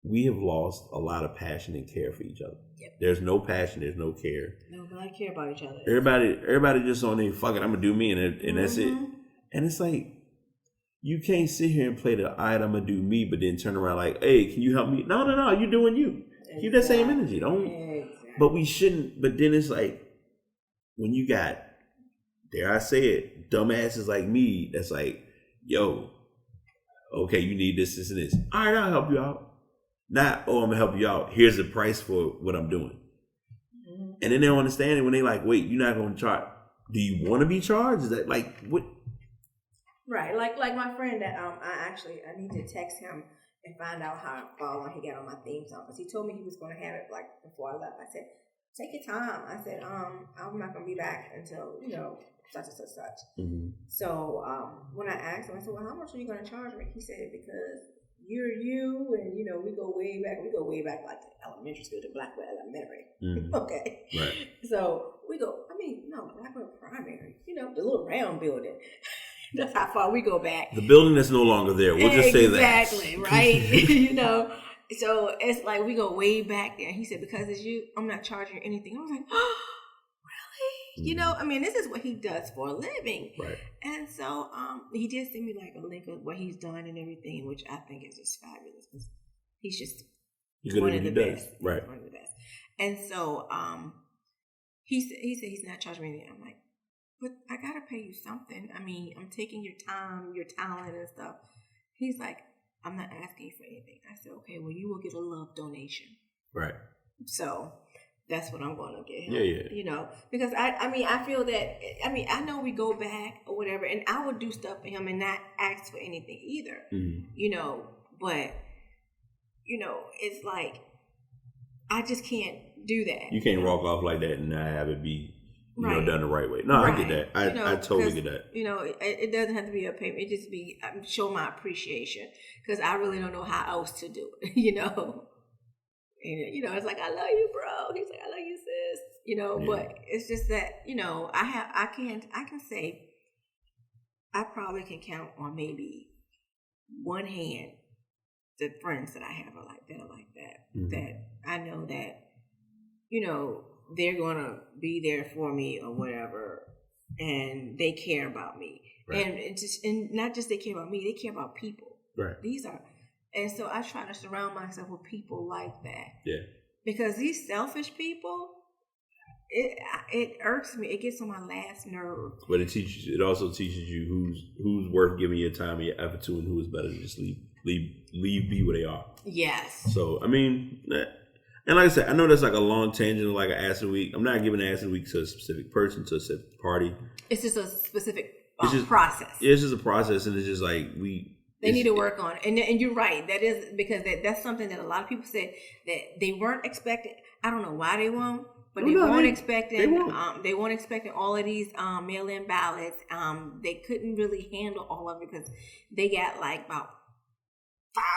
we have lost a lot of passion and care for each other. Yep. There's no passion, there's no care. Nobody care about each other. Everybody just on there, fuck it, I'm gonna do me, and that's it. And it's like, you can't sit here and play the all right, I'm gonna do me, but then turn around like, hey, can you help me? No, you're doing you. Exactly. Keep that same energy. Don't. Exactly. But we shouldn't. But then it's like, when you got, dare I say it, dumbasses like me, that's like, yo, okay, you need this, and this. All right, I'll help you out. Not, I'm going to help you out. Here's the price for what I'm doing. And then they don't understand it when they like, wait, you're not going to charge. Do you want to be charged? Is that like, what? Right. Like my friend that I need to text him and find out how far along he got on my theme song. Because he told me he was going to have it like before I left. I said, take your time. I said, I'm not going to be back until, such and such. Mm-hmm. So when I asked him, I said, well, how much are you going to charge me? He said, because you're you, and we go way back like elementary school to Blackwell Elementary. Mm-hmm. Okay. Right. So Blackwell Primary, the little round building. That's how far we go back. The building that's no longer there. We'll just say that. Exactly, right? So it's like we go way back there. He said, because it's you, I'm not charging you anything. I was like, oh, really? Mm-hmm. This is what he does for a living. Right. And so he did send me like a link of what he's done and everything, which I think is just fabulous because he's just one of the best. Right. He's one of the best. And so he said he's not charging me anything. I'm like, but I got to pay you something. I'm taking your time, your talent and stuff. He's like, I'm not asking you for anything. I said, okay, well, you will get a love donation. Right. So that's what I'm going to get him. Yeah. Because I feel that, I know we go back or whatever, and I would do stuff for him and not ask for anything either, but, it's like, I just can't do that. You can't walk off like that and not have it be, done the right way. No, right. I get that. I totally get that. It doesn't have to be a payment. It just be show my appreciation because I really don't know how else to do it. And, it's like, I love you, bro. He's like, I love you, sis. But it's just that, I can say I probably can count on maybe one hand the friends that I have are like that. Mm-hmm. That I know that, they're going to be there for me or whatever. And they care about me. Right. And not just they care about me, they care about people. Right. And so I try to surround myself with people like that. Yeah. Because these selfish people, it irks me. It gets on my last nerve. But it also teaches you who's worth giving your time and your effort to, and who is better to just leave be where they are. Yes. So I mean, and like I said, I know that's like a long tangent, like an ass of the week. I'm not giving an ass of the week to a specific person, to a specific party. It's just a specific process. It's just a process, and it's just like they need to work on it. And you're right. That is because that's something that a lot of people said that they weren't expecting. I don't know why they won't, but they weren't expecting. They weren't expecting all of these mail-in ballots. They couldn't really handle all of it because they got like about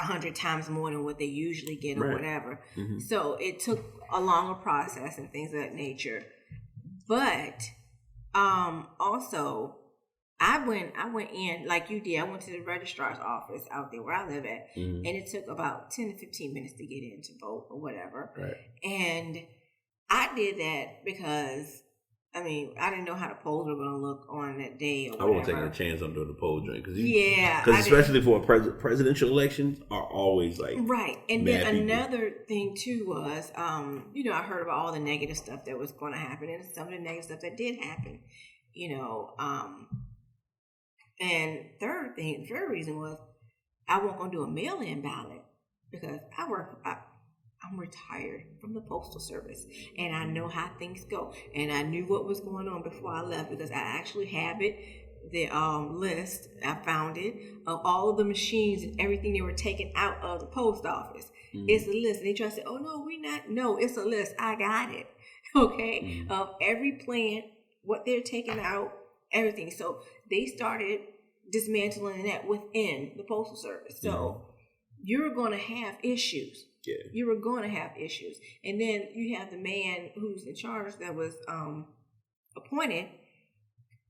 500 times more than what they usually get or whatever. Mm-hmm. So it took a longer process and things of that nature. But also, I went in like you did. I went to the registrar's office out there where I live at, and it took about 10 to 15 minutes to get in to vote or whatever. Right. And I did that because, I didn't know how the polls were going to look on that day or whatever. I won't take a chance on doing the poll joint. Because especially for presidential elections are always like... Right. And then another thing too was, I heard about all the negative stuff that was going to happen and some of the negative stuff that did happen, and third reason was I wasn't going to do a mail-in ballot because I'm retired from the Postal Service and I know how things go. And I knew what was going on before I left because I actually have it, the list, I found it, of all of the machines and everything they were taking out of the post office. Mm-hmm. It's a list. And they try to say, oh, no, no, it's a list. I got it. Okay. Mm-hmm. Of every plant, what they're taking out, everything. So they started dismantling that within the Postal Service. So you're going to have issues. Yeah. You were going to have issues. And then you have the man who's in charge that was appointed,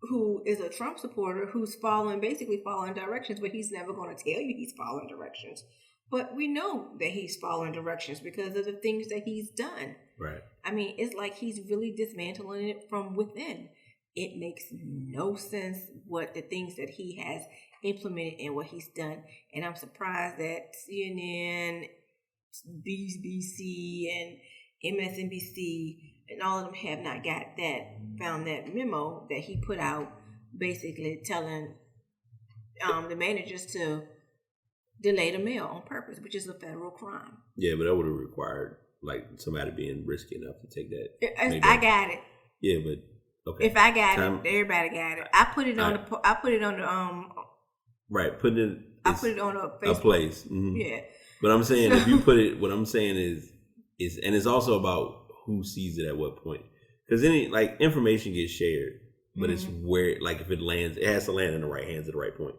who is a Trump supporter, who's basically following directions, but he's never going to tell you he's following directions. But we know that he's following directions because of the things that he's done. Right. It's like he's really dismantling it from within. It makes no sense what the things that he has implemented and what he's done. And I'm surprised that CNN, BBC, and MSNBC, and all of them have not found that memo that he put out, basically telling the managers to delay the mail on purpose, which is a federal crime. Yeah, but that would have required like somebody being risky enough to take that. I got it. Yeah, but okay. If I got it, everybody got it. I put it on the. I put it on the. Right, I put it on a Facebook. Place. Mm-hmm. Yeah. But I'm saying if you put it, what I'm saying is, and it's also about who sees it at what point. Because information gets shared, but it's where, like, if it lands, it has to land in the right hands at the right point.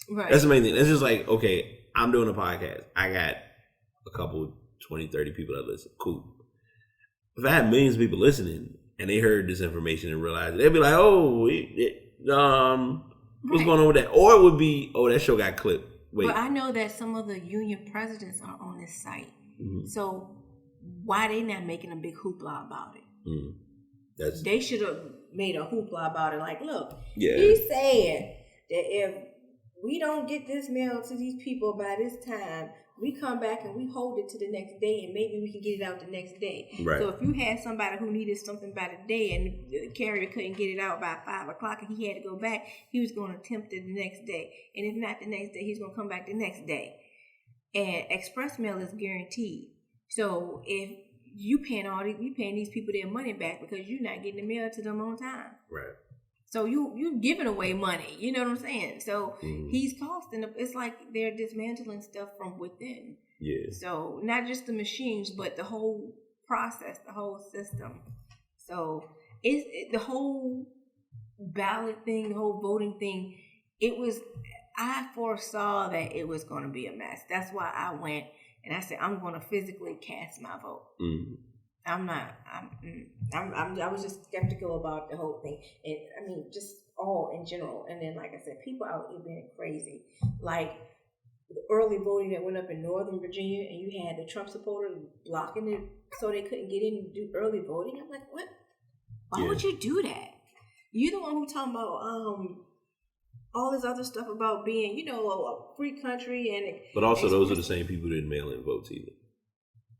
Right. That's the main thing. It's just like, okay, I'm doing a podcast. I got a couple, 20, 30 people that listen. Cool. If I had millions of people listening and they heard this information and realized it, they'd be like, what's going on with that? Or it would be, that show got clipped. Wait. But I know that some of the union presidents are on this site. Mm-hmm. So why they not making a big hoopla about it? Mm. They should have made a hoopla about it. Like, look, he's saying that if we don't get this mail to these people by this time, we come back and we hold it to the next day and maybe we can get it out the next day. Right. So if you had somebody who needed something by the day and the carrier couldn't get it out by 5 o'clock and he had to go back, he was going to attempt it the next day. And if not the next day, he's going to come back the next day. And express mail is guaranteed. So if you paying these people their money back because you're not getting the mail to them on time. Right. So you giving away money, you know what I'm saying? So he's costing. It's like they're dismantling stuff from within. Yeah. So not just the machines, but the whole process, the whole system. So the whole ballot thing, the whole voting thing. I foresaw that it was going to be a mess. That's why I went and I said, I'm going to physically cast my vote. Mm-hmm. I was just skeptical about the whole thing. And I mean, just all in general. And then, like I said, people out here being crazy. Like the early voting that went up in Northern Virginia, and you had the Trump supporters blocking it so they couldn't get in and do early voting. I'm like, what? Why would you do that? You're the one who talking about all this other stuff about being, you know, a free country. But also, those are the same people who didn't mail in votes either.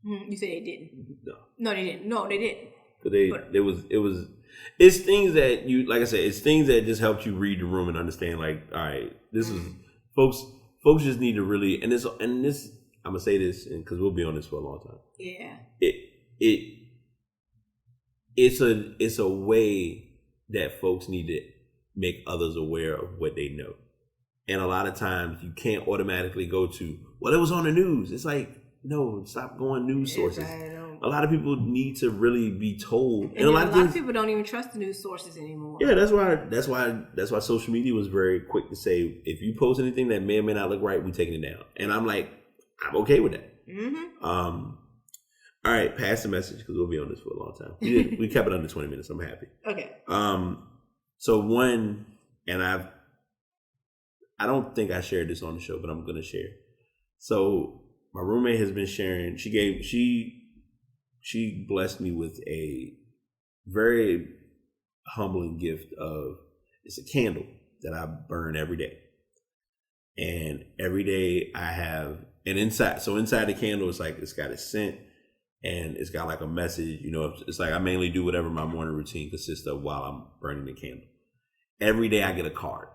You said they didn't. No, they didn't. No, they didn't. But it's things that you, like I said, it's things that just helped you read the room and understand. Like, all right, this is folks just need to really, and this, I'm gonna say this, because we'll be on this for a long time. Yeah. It's a way that folks need to make others aware of what they know, and a lot of times you can't automatically go to, well, it was on the news. It's like, no, stop going news sources. A lot of people need to really be told, and a lot of people don't even trust the news sources anymore. Yeah, that's why social media was very quick to say, if you post anything that may or may not look right, we taking it down. And I'm like, I'm okay with that. Mm-hmm. All right, pass the message, because we'll be on this for a long time. We kept it under 20 minutes. I'm happy. Okay. So one, and I don't think I shared this on the show, but I'm gonna share. So my roommate has been sharing. She blessed me with a very humbling gift of, it's a candle that I burn every day. And every day I have, and inside the candle, it's got a scent, and it's got like a message, you know, it's like I mainly do whatever my morning routine consists of while I'm burning the candle. Every day I get a card.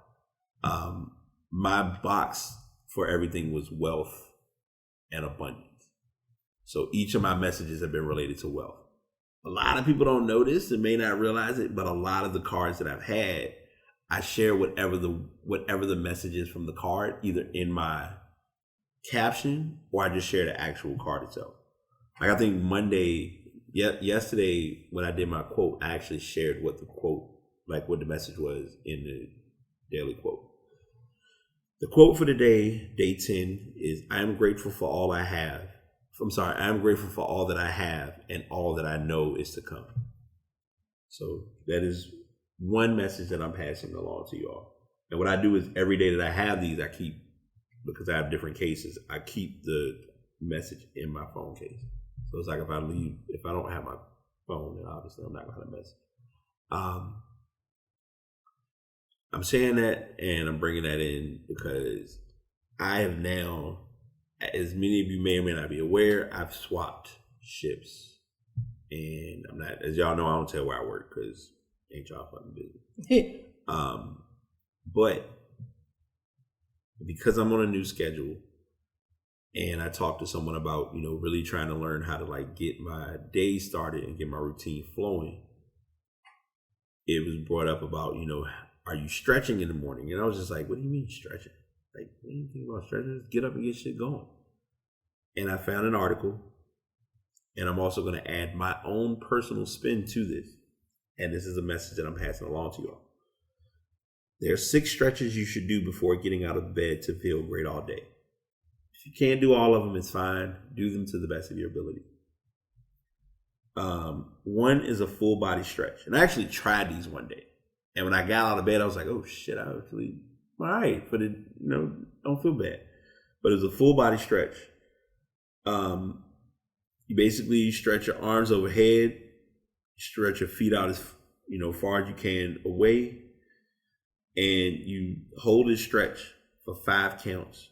My box for everything was wealth and abundance. So each of my messages have been related to wealth. A lot of people don't know this and may not realize it, but a lot of the cards that I've had, I share whatever the message is from the card, either in my caption or I just share the actual card itself. Like I think yesterday when I did my quote, I actually shared what the quote, like what the message was in the daily quote. The quote for the day 10, is, I am grateful for all I have. I am grateful for all that I have and all that I know is to come. So that is one message that I'm passing along to you all. And what I do is every day that I have these, I keep, because I have different cases, I keep the message in my phone case. So it's like if I don't have my phone, then obviously I'm not going to have a message. I'm saying that and I'm bringing that in because I have now, as many of you may or may not be aware, I've swapped ships. And I'm not, as y'all know, I don't tell where I work because ain't y'all fucking business. But because I'm on a new schedule and I talked to someone about, you know, really trying to learn how to like get my day started and get my routine flowing, it was brought up about, you know, are you stretching in the morning? And I was just like, what do you mean stretching? Like, what do you think about stretching? Just get up and get shit going. And I found an article, and I'm also going to add my own personal spin to this. And this is a message that I'm passing along to y'all. There are 6 stretches you should do before getting out of bed to feel great all day. If you can't do all of them, it's fine. Do them to the best of your ability. One is a full body stretch. And I actually tried these one day. And when I got out of bed, I was like, oh shit, I actually, all right. But it, you know, don't feel bad. But it's a full body stretch. You basically stretch your arms overhead, stretch your feet out as, you know, far as you can away. And you hold this stretch for 5 counts,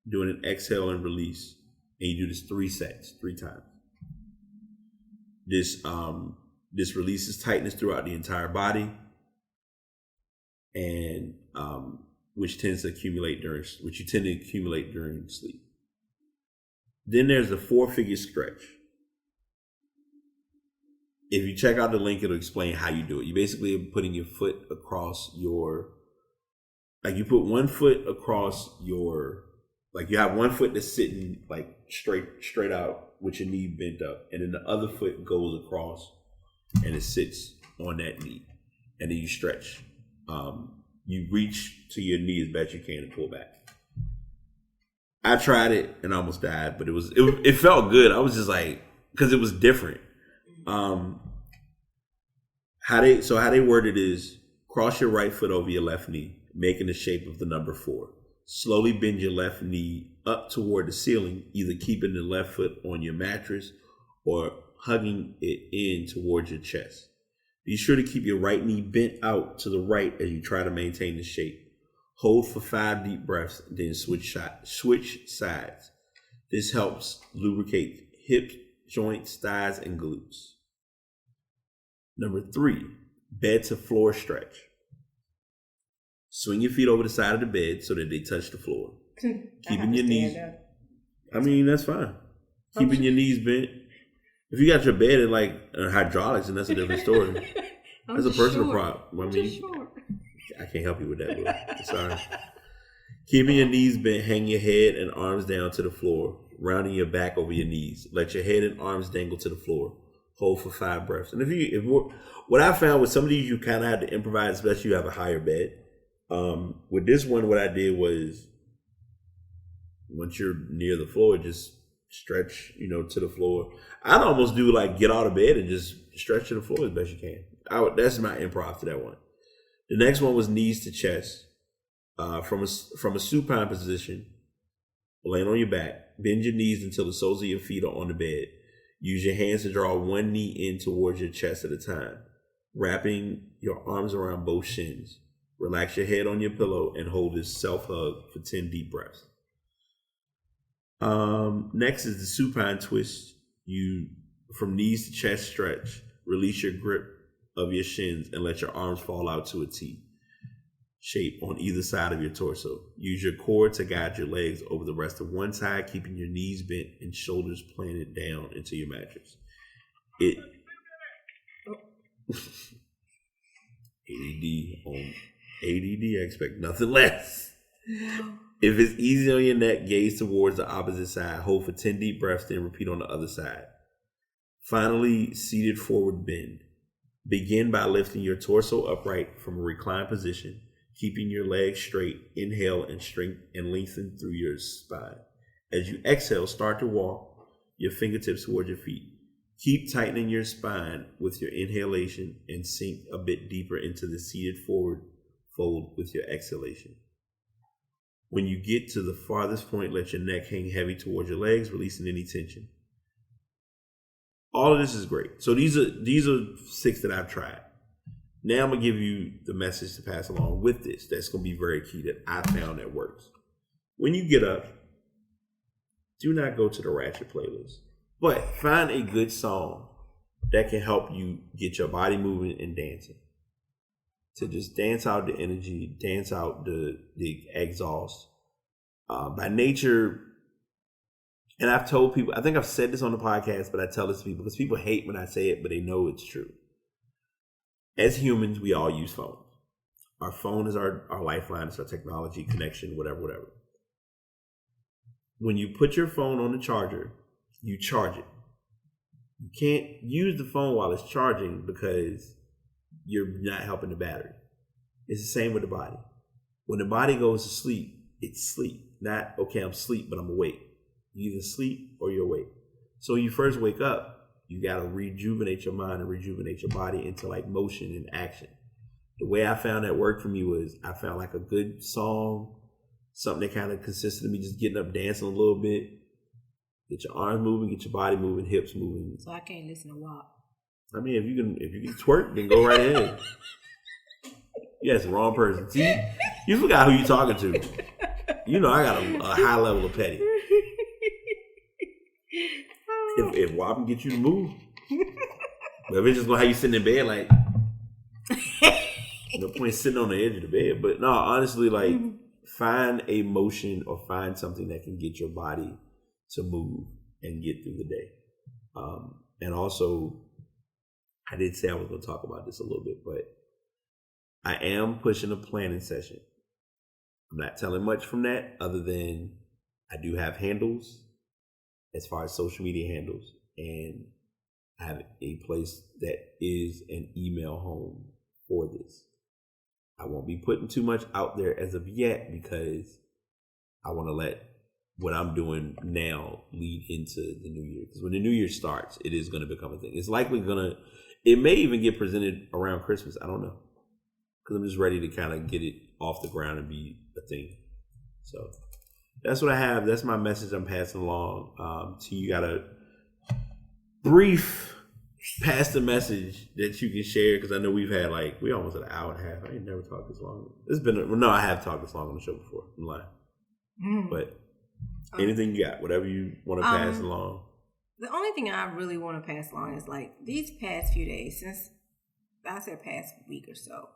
doing an exhale and release. And you do this 3 sets, 3 times. This releases tightness throughout the entire body, and which you tend to accumulate during sleep. Then there's the 4-figure stretch. If you check out the link, it'll explain how you do it. You basically are putting your foot across your, like you put one foot across your, like you have one foot that's sitting like straight out with your knee bent up, and then the other foot goes across and it sits on that knee, and then you stretch. You reach to your knee as best you can and pull back. I tried it and I almost died, but it felt good. I was just like, because it was different. How they word it is, cross your right foot over your left knee, making the shape of the number 4. Slowly bend your left knee up toward the ceiling, either keeping the left foot on your mattress or hugging it in towards your chest. Be sure to keep your right knee bent out to the right as you try to maintain the shape. Hold for 5 deep breaths, then switch sides. This helps lubricate hips, joints, thighs, and glutes. Number 3, bed to floor stretch. Swing your feet over the side of the bed so that they touch the floor. Keeping your knees. I mean, that's fine. Keeping your knees bent. If you got your bed in like hydraulics, and that's a different story. That's a personal problem. I mean, I can't help you with that, bro. Sorry. Keeping your knees bent, hang your head and arms down to the floor, rounding your back over your knees. Let your head and arms dangle to the floor. Hold for 5 breaths. And what I found with some of these, you kind of have to improvise, especially if you have a higher bed. With this one, what I did was, once you're near the floor, just stretch, to the floor. I'd almost do like get out of bed and just stretch to the floor as best you can. That's my improv to that one. The next one was knees to chest. From a supine position, laying on your back, bend your knees until the soles of your feet are on the bed. Use your hands to draw one knee in towards your chest at a time, wrapping your arms around both shins. Relax your head on your pillow and hold this self-hug for 10 deep breaths. Next is the supine twist. You, from knees to chest stretch, release your grip of your shins and let your arms fall out to a T shape on either side of your torso. Use your core to guide your legs over the rest of one side, keeping your knees bent and shoulders planted down into your mattress. ADD, I expect nothing less. If it's easy on your neck, gaze towards the opposite side. Hold for 10 deep breaths, then repeat on the other side. Finally, seated forward bend. Begin by lifting your torso upright from a reclined position, keeping your legs straight. Inhale and strength and lengthen through your spine. As you exhale, start to walk your fingertips towards your feet. Keep tightening your spine with your inhalation and sink a bit deeper into the seated forward fold with your exhalation. When you get to the farthest point, let your neck hang heavy towards your legs, releasing any tension. All of this is great. So these are 6 that I've tried. Now I'm going to give you the message to pass along with this. That's going to be very key that I found that works. When you get up, do not go to the ratchet playlist, but find a good song that can help you get your body moving and dancing. To just dance out the energy, dance out the exhaust. By nature, and I've told people, I think I've said this on the podcast, but I tell this to people because people hate when I say it, but they know it's true. As humans, we all use phones. Our phone is our lifeline, it's our technology, connection, whatever. When you put your phone on the charger, you charge it. You can't use the phone while it's charging because you're not helping the battery. It's the same with the body. When the body goes to sleep, it's sleep. Not, okay, I'm asleep, but I'm awake. You either sleep or you're awake. So when you first wake up, you got to rejuvenate your mind and rejuvenate your body into like motion and action. The way I found that worked for me was I found like a good song, something that kind of consisted of me just getting up, dancing a little bit, get your arms moving, get your body moving, hips moving. So I can't listen to WAP. I mean, if you can twerk, then go right ahead. Yeah, it's the wrong person. See, you forgot who you talking to. You know I got a high level of petty. If WAP can get you to move, but if it's just gonna have you sitting in bed like, no point sitting on the edge of the bed. But no, honestly, like find a motion or find something that can get your body to move and get through the day. And also, I did say I was going to talk about this a little bit, but I am pushing a planning session. I'm not telling much from that other than I do have handles as far as social media handles, and I have a place that is an email home for this. I won't be putting too much out there as of yet because I want to let what I'm doing now lead into the new year. Because when the new year starts, it is going to become a thing. It's likely it may even get presented around Christmas. I don't know. Because I'm just ready to kind of get it off the ground and be a thing. So that's what I have. That's my message I'm passing along. So you got a brief pass the message that you can share, because I know we've had we almost had an hour and a half. I ain't never talked this long. I have talked this long on the show before. I'm lying. But anything you got, whatever you want to pass along. The only thing I really want to pass along is these past few days, since I said past week or so,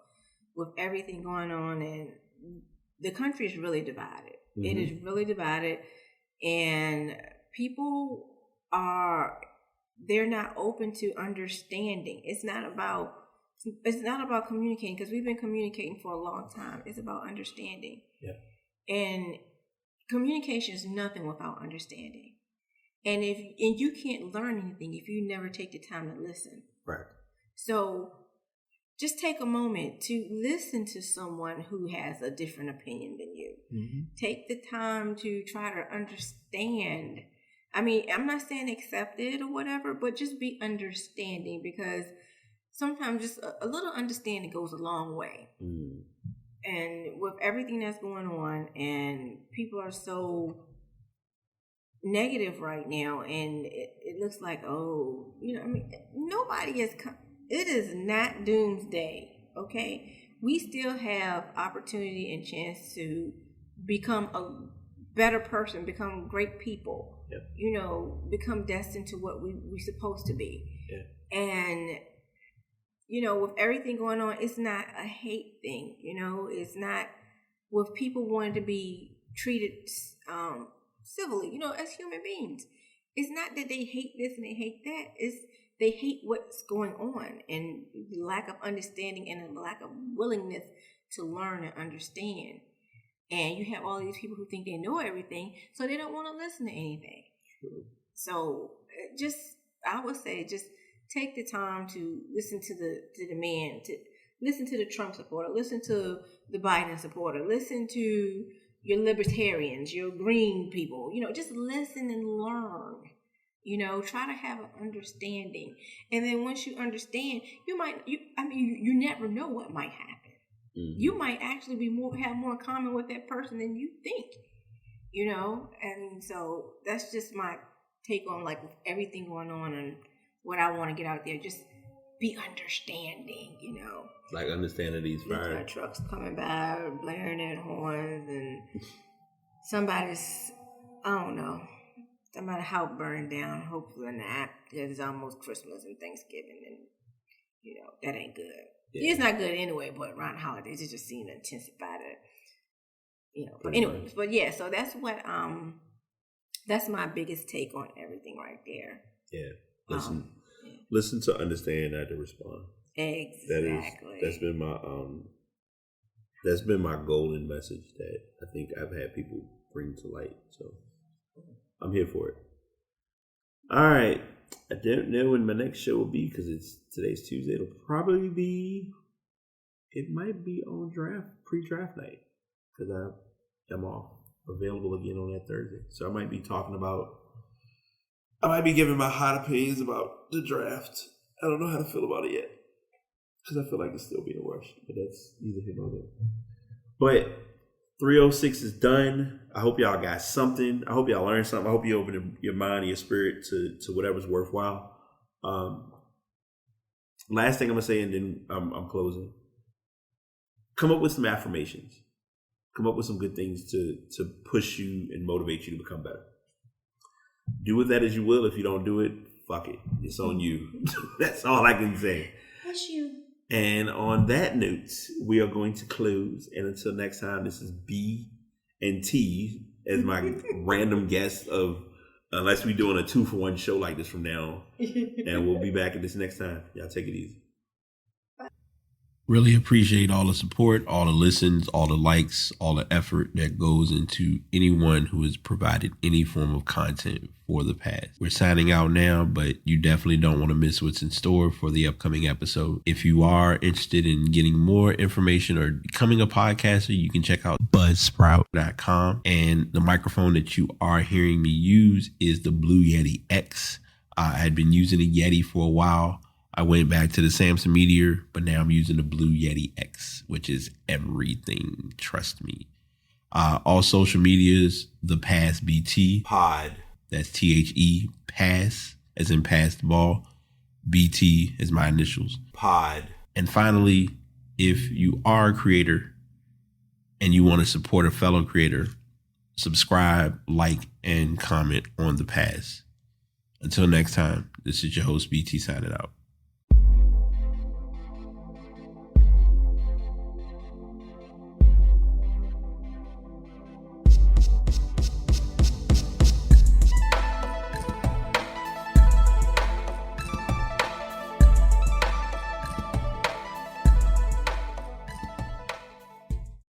with everything going on, and the country is really divided. Mm-hmm. It is really divided, and people they're not open to understanding. It's not about communicating, because we've been communicating for a long time. It's about understanding. Yeah. And communication is nothing without understanding. And you can't learn anything if you never take the time to listen. Right. So just take a moment to listen to someone who has a different opinion than you. Mm-hmm. Take the time to try to understand. I mean, I'm not saying accept it or whatever, but just be understanding, because sometimes just a little understanding goes a long way. Mm. And with everything that's going on, and people are so negative right now, and it looks like, nobody is, it is not doomsday, okay? We still have opportunity and chance to become a better person, become great people, yep. Become destined to what we're supposed to be. Yeah. And, with everything going on, it's not a hate thing, it's not with people wanting to be treated civilly, as human beings. It's not that they hate this and they hate that. It's they hate what's going on, and the lack of understanding and the lack of willingness to learn and understand. And you have all these people who think they know everything, so they don't want to listen to anything. True. So I would say just take the time to listen to the man, to listen to the Trump supporter, listen to the Biden supporter, listen to your libertarians, your green people, just listen and learn, try to have an understanding. And then once you understand, you never know what might happen. Mm-hmm. You might actually have more in common with that person than you think, and so that's just my take on everything going on and what I want to get out there. Just be understanding, understanding these fire trucks coming by, blaring their horns, and somebody's house burned down. Hopefully not, because it's almost Christmas and Thanksgiving, and that ain't good. Yeah. It's not good anyway, but around holidays, it just seems to intensify that. But anyways, so that's what that's my biggest take on everything right there. Yeah, listen to understand, not to respond. Exactly. That's been my golden message that I think I've had people bring to light. So I'm here for it. All right. I don't know when my next show will be, because today's Tuesday. It might be on pre-draft night, because I'm off, available again on that Thursday. So I might be giving my hot opinions about the draft. I don't know how to feel about it yet, because I feel like it's still being rushed, but that's neither here nor there. But 306 is done. I hope y'all got something. I hope y'all learned something. I hope you open your mind and your spirit to whatever's worthwhile. Last thing I'm going to say, and then I'm closing. Come up with some affirmations. Come up with some good things to push you and motivate you to become better. Do with that as you will. If you don't do it, fuck it. It's on you. That's all I can say. Bless you. And on that note, we are going to close. And until next time, this is B and T as my random guest unless we're doing a 2-for-1 show like this from now on. And we'll be back at this next time. Y'all take it easy. Really appreciate all the support, all the listens, all the likes, all the effort that goes into anyone who has provided any form of content for the past. We're signing out now, but you definitely don't want to miss what's in store for the upcoming episode. If you are interested in getting more information or becoming a podcaster, you can check out buzzsprout.com. And the microphone that you are hearing me use is the Blue Yeti X. I had been using the Yeti for a while. I went back to the Samson Meteor, but now I'm using the Blue Yeti X, which is everything. Trust me. All social medias, the Pass BT Pod. That's THE Pass, as in pass the ball. BT is my initials. Pod. And finally, if you are a creator and you want to support a fellow creator, subscribe, like, and comment on the Pass. Until next time, this is your host BT signing out.